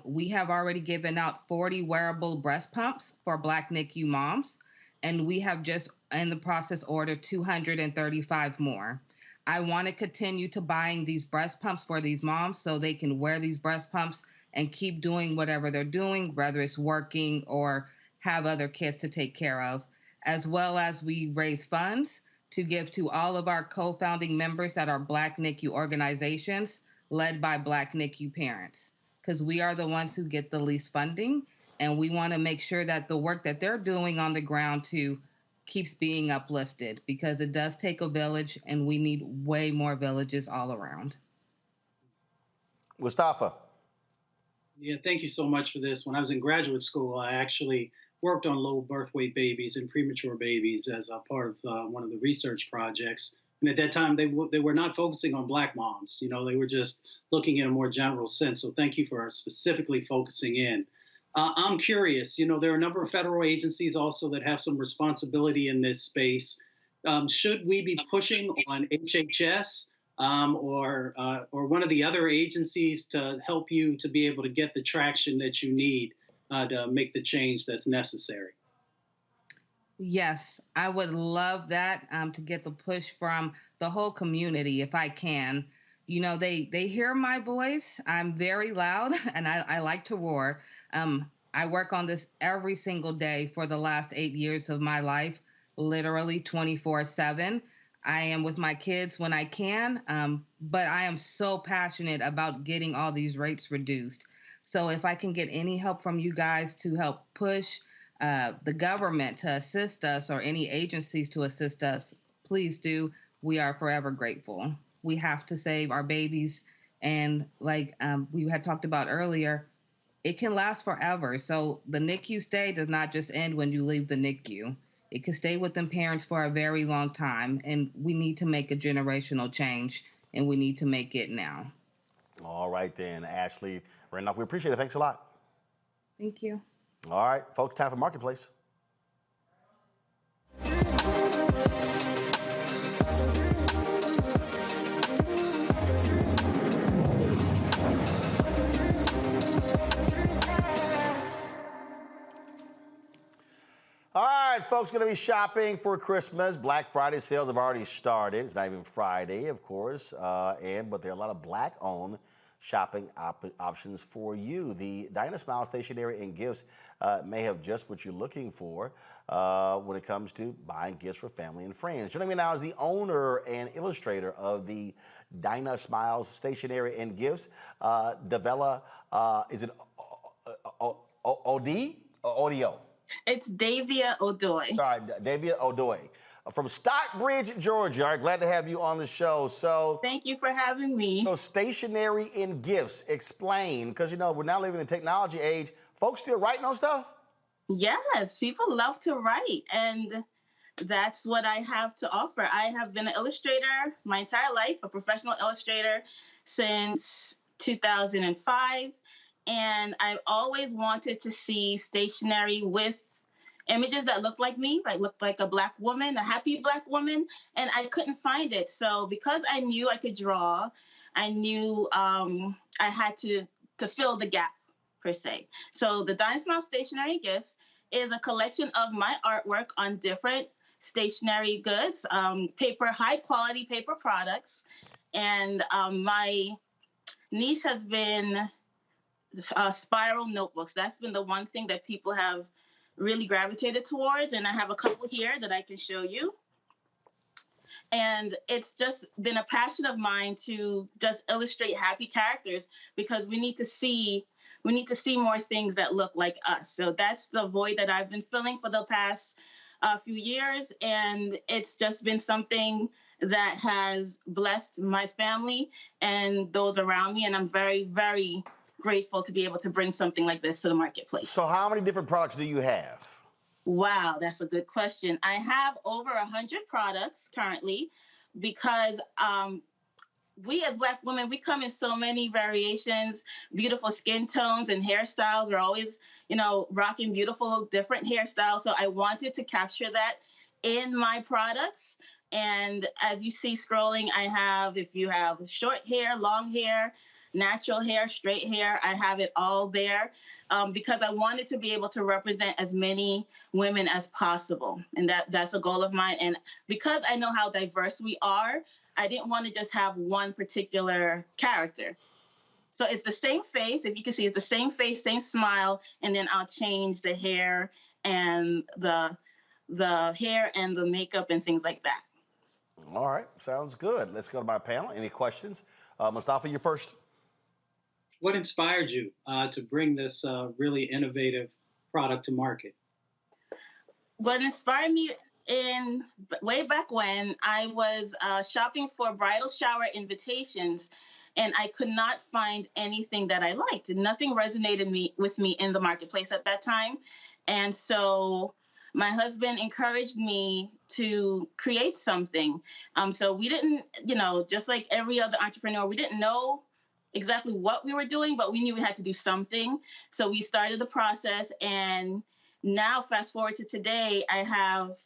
we have already given out 40 wearable breast pumps for Black NICU moms, and we have just in the process ordered 235 more. I want to continue to buying these breast pumps for these moms so they can wear these breast pumps and keep doing whatever they're doing, whether it's working or have other kids to take care of, as well as we raise funds to give to all of our co-founding members that are Black NICU organizations led by Black NICU parents, because we are the ones who get the least funding, and we want to make sure that the work that they're doing on the ground too keeps being uplifted, because it does take a village, and we need way more villages all around. Mustafa. Yeah, thank you so much for this. When I was in graduate school, I actually worked on low birth weight babies and premature babies as a part of one of the research projects. And at that time, they were not focusing on Black moms. You know, they were just looking in a more general sense. So thank you for specifically focusing in. I'm curious, you know, there are a number of federal agencies also that have some responsibility in this space. Should we be pushing on HHS or one of the other agencies to help you to be able to get the traction that you need to make the change that's necessary? Yes, I would love that, to get the push from the whole community if I can. You know, they hear my voice. I'm very loud and I like to roar. I work on this every single day for the last 8 years of my life, literally 24/7. I am with my kids when I can, but I am so passionate about getting all these rates reduced. So if I can get any help from you guys to help push the government to assist us or any agencies to assist us, please do. We are forever grateful. We have to save our babies. And like we had talked about earlier, it can last forever. So the NICU stay does not just end when you leave the NICU. It can stay with them parents for a very long time. And we need to make a generational change, and we need to make it now. All right then, Ashley Randolph, we appreciate it. Thanks a lot. Thank you. All right, folks, time for Marketplace. right, folks, going to be shopping for Christmas. Black Friday sales have already started. It's not even Friday, of course, but there are a lot of Black-owned shopping options for you. The Dinah Smile Stationery and Gifts may have just what you're looking for when it comes to buying gifts for family and friends. Joining me now is the owner and illustrator of the Dinah Smiles Stationery and Gifts, Davella, is it O-D or Audio? It's Davia Odoy. Sorry, Davia Odoy. From Stockbridge, Georgia. All right, glad to have you on the show. So, thank you for having me. So, stationery and gifts, explain, because we're now living in the technology age. Folks still writing on stuff? Yes, people love to write, and that's what I have to offer. I have been an illustrator my entire life, a professional illustrator since 2005, and I've always wanted to see stationery with images that looked like me, looked like a Black woman, a happy Black woman, and I couldn't find it. So because I knew I could draw, I knew I had to fill the gap, per se. So the Dinah Smile Stationery Gifts is a collection of my artwork on different stationery goods, high quality paper products, and my niche has been spiral notebooks. That's been the one thing that people have really gravitated towards, and I have a couple here that I can show you. And it's just been a passion of mine to just illustrate happy characters, because we need to see more things that look like us. So that's the void that I've been filling for the past few years, and it's just been something that has blessed my family and those around me, and I'm very, very grateful to be able to bring something like this to the marketplace. So how many different products do you have? Wow, that's a good question. I have over 100 products currently, because we as Black women, we come in so many variations, beautiful skin tones and hairstyles. We're always, rocking beautiful different hairstyles. So I wanted to capture that in my products. And as you see scrolling, I have, if you have short hair, long hair, natural hair, straight hair, I have it all there, because I wanted to be able to represent as many women as possible. And that's a goal of mine. And because I know how diverse we are, I didn't want to just have one particular character. So it's the same face. If you can see, it's the same face, same smile, and then I'll change the hair and the hair and the makeup and things like that. All right, sounds good. Let's go to my panel. Any questions? Mustafa, you first. What inspired you to bring this really innovative product to market? What inspired me way back when I was shopping for bridal shower invitations, and I could not find anything that I liked. Nothing resonated with me in the marketplace at that time. And so my husband encouraged me to create something. So we didn't, just like every other entrepreneur, we didn't know exactly what we were doing, but we knew we had to do something. So we started the process, and now fast forward to today, I have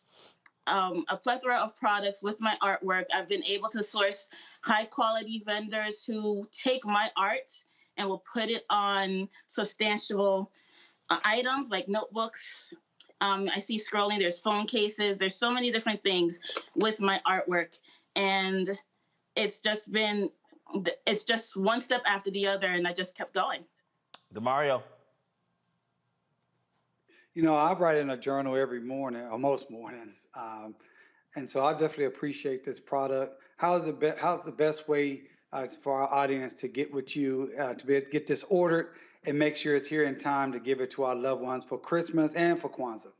a plethora of products with my artwork. I've been able to source high quality vendors who take my art and will put it on substantial items like notebooks. I see scrolling, there's phone cases, there's so many different things with my artwork. And it's just one step after the other, and I just kept going. DeMario. I write in a journal every morning, or most mornings, and so I definitely appreciate this product. How's the best way for our audience to get with you, to get this ordered and make sure it's here in time to give it to our loved ones for Christmas and for Kwanzaa?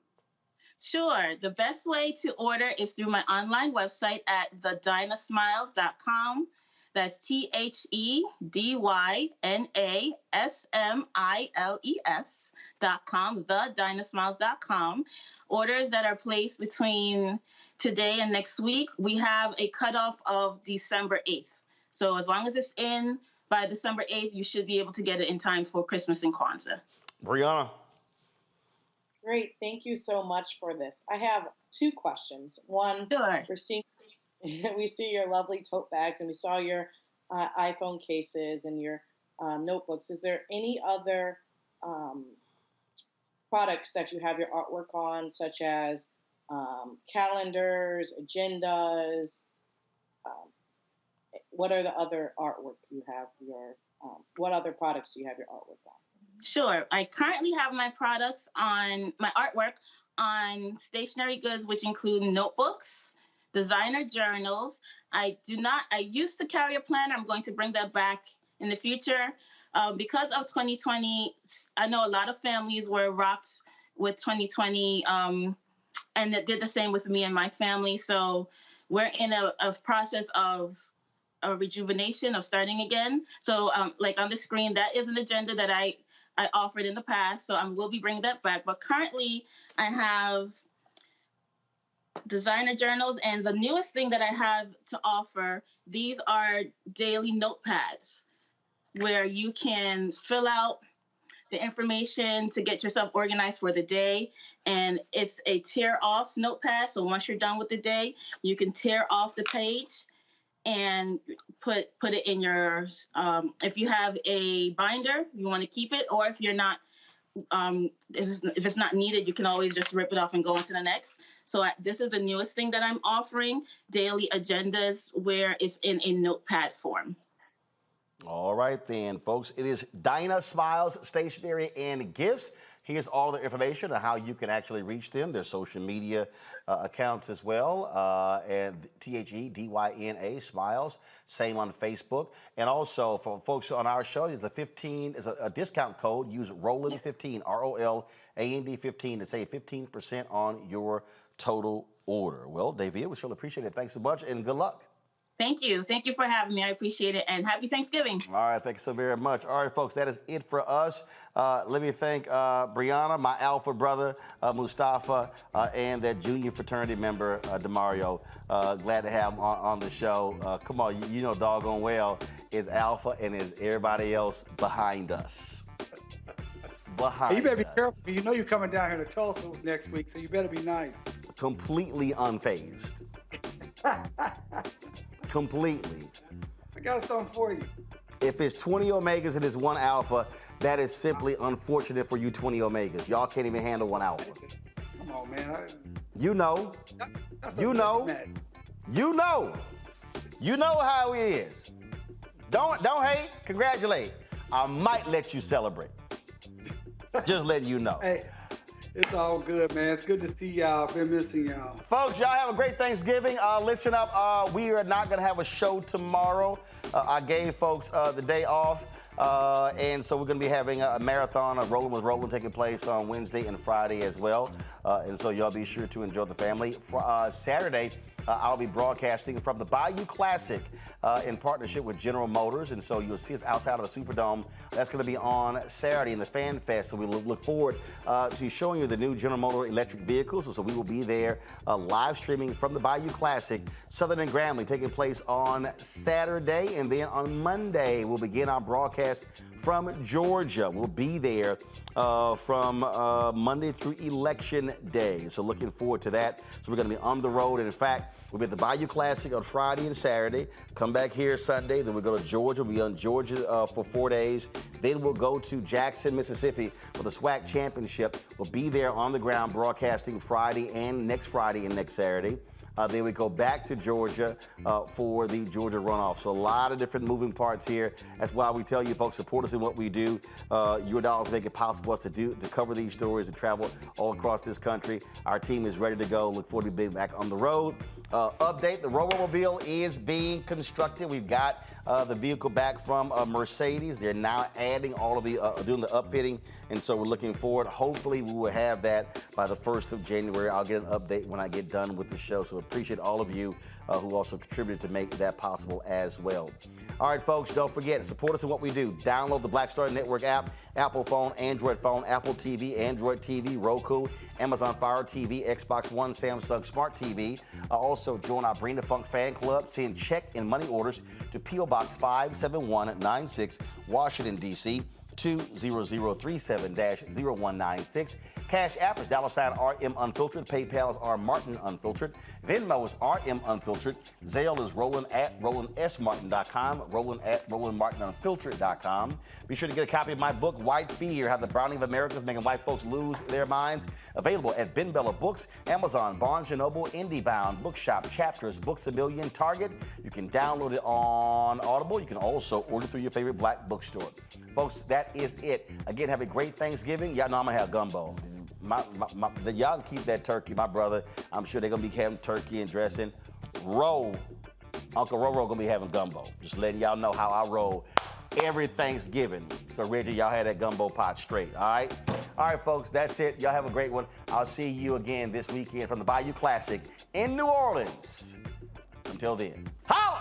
Sure. The best way to order is through my online website at thedynasmiles.com. That's THEDYNASMILES.com, thedynasmiles.com. Orders that are placed between today and next week, we have a cutoff of December 8th. So as long as it's in by December 8th, you should be able to get it in time for Christmas and Kwanzaa. Brianna. Great. Thank you so much for this. I have two questions. One, sure. We see your lovely tote bags, and we saw your iPhone cases and your notebooks. Is there any other products that you have your artwork on, such as calendars, agendas. What are the other artwork you have what other products do you have your artwork on? Sure. I currently have my artwork on stationery goods, which include notebooks, designer journals. I used to carry a planner. I'm going to bring that back in the future. Because of 2020, I know a lot of families were rocked with 2020, and it did the same with me and my family. So we're in a process of a rejuvenation, of starting again. So like on the screen, that is an agenda that I offered in the past. So I will be bringing that back. But currently I have designer journals, and the newest thing that I have to offer, these are daily notepads where you can fill out the information to get yourself organized for the day. And it's a tear off notepad. So once you're done with the day, you can tear off the page and put it in your, if you have a binder, you want to keep it, or if you're not, if it's not needed, you can always just rip it off and go on to the next. So this is the newest thing that I'm offering, daily agendas, where it's in a notepad form. All right then, folks. It is Dinah Smiles Stationery and Gifts. Here's all the information on how you can actually reach them. Their social media accounts as well. And THEDYNA Smiles, same on Facebook. And also for folks on our show, there's a discount code. Use Roland15, ROLAND 15 to save 15% on your total order. Well, Davia, we sure appreciate it. Thanks so much and good luck. Thank you. Thank you for having me. I appreciate it. And happy Thanksgiving. All right. Thank you so very much. All right, folks, that is it for us. Let me thank Brianna, my alpha brother, Mustafa, and that junior fraternity member, DeMario. Glad to have him on the show. Come on, you know doggone well is alpha and is everybody else behind us. Hey, you better be careful. You know you're coming down here to Tulsa next week, so you better be nice. Completely unfazed. Completely. I got something for you. If it's 20 Omegas and it's one Alpha, that is simply unfortunate for you 20 Omegas. Y'all can't even handle one Alpha. Come on, man. You know. You know. You know. You know how it is. Don't hate, congratulate. I might let you celebrate. Just letting you know. Hey. It's all good, man. It's good to see y'all. Been missing y'all. Folks, y'all have a great Thanksgiving. Listen up. We are not going to have a show tomorrow. I gave folks the day off. And so we're going to be having a marathon of Rolling with Roland taking place on Wednesday and Friday as well. And so y'all be sure to enjoy the family. For Saturday, I'll be broadcasting from the Bayou Classic in partnership with General Motors. And so you'll see us outside of the Superdome. That's going to be on Saturday in the Fan Fest. So we look forward to showing you the new General Motors electric vehicles. So we will be there live streaming from the Bayou Classic, Southern and Grambling, taking place on Saturday. And then on Monday, we'll begin our broadcast from Georgia. We'll be there from Monday through Election Day. So looking forward to that. So we're going to be on the road. And in fact, we'll be at the Bayou Classic on Friday and Saturday. Come back here Sunday. Then we'll go to Georgia. We'll be on Georgia for 4 days. Then we'll go to Jackson, Mississippi for the SWAC Championship. We'll be there on the ground broadcasting Friday and next Saturday. Then we go back to Georgia for the Georgia runoff. So a lot of different moving parts here. That's why we tell you, folks, support us in what we do. Your dollars make it possible for us to cover these stories and travel all across this country. Our team is ready to go. Look forward to being back on the road. Update, the Robo-Mobile is being constructed. We've got the vehicle back from Mercedes. They're now adding all of the, doing the upfitting. And so we're looking forward. Hopefully we will have that by the 1st of January. I'll get an update when I get done with the show. So appreciate all of you who also contributed to make that possible as well. All right, folks, don't forget, support us in what we do. Download the Black Star Network app, Apple phone, Android phone, Apple TV, Android TV, Roku, Amazon Fire TV, Xbox One, Samsung Smart TV. Also, join our Bring the Funk fan club. Send check and money orders to P.O. Box 57196, Washington, D.C. 20037-0196. Cash App is $RM Unfiltered. PayPal is R Martin Unfiltered. Venmo is RM Unfiltered. Zelle is Roland@RolandSMartin.com. Roland@RolandMartinUnfiltered.com. Be sure to get a copy of my book, White Fear: How the Browning of America is Making White Folks Lose Their Minds. Available at Ben Bella Books, Amazon, Barnes & Noble, IndieBound, Bookshop, Chapters, Books A Million, Target. You can download it on Audible. You can also order through your favorite black bookstore. Folks, that is it. Again, have a great Thanksgiving. Y'all know I'm going to have gumbo. Y'all can keep that turkey. My brother, I'm sure they're going to be having turkey and dressing. Uncle Roro going to be having gumbo. Just letting y'all know how I roll every Thanksgiving. So, Reggie, y'all had that gumbo pot straight, all right? All right, folks, that's it. Y'all have a great one. I'll see you again this weekend from the Bayou Classic in New Orleans. Until then, holla!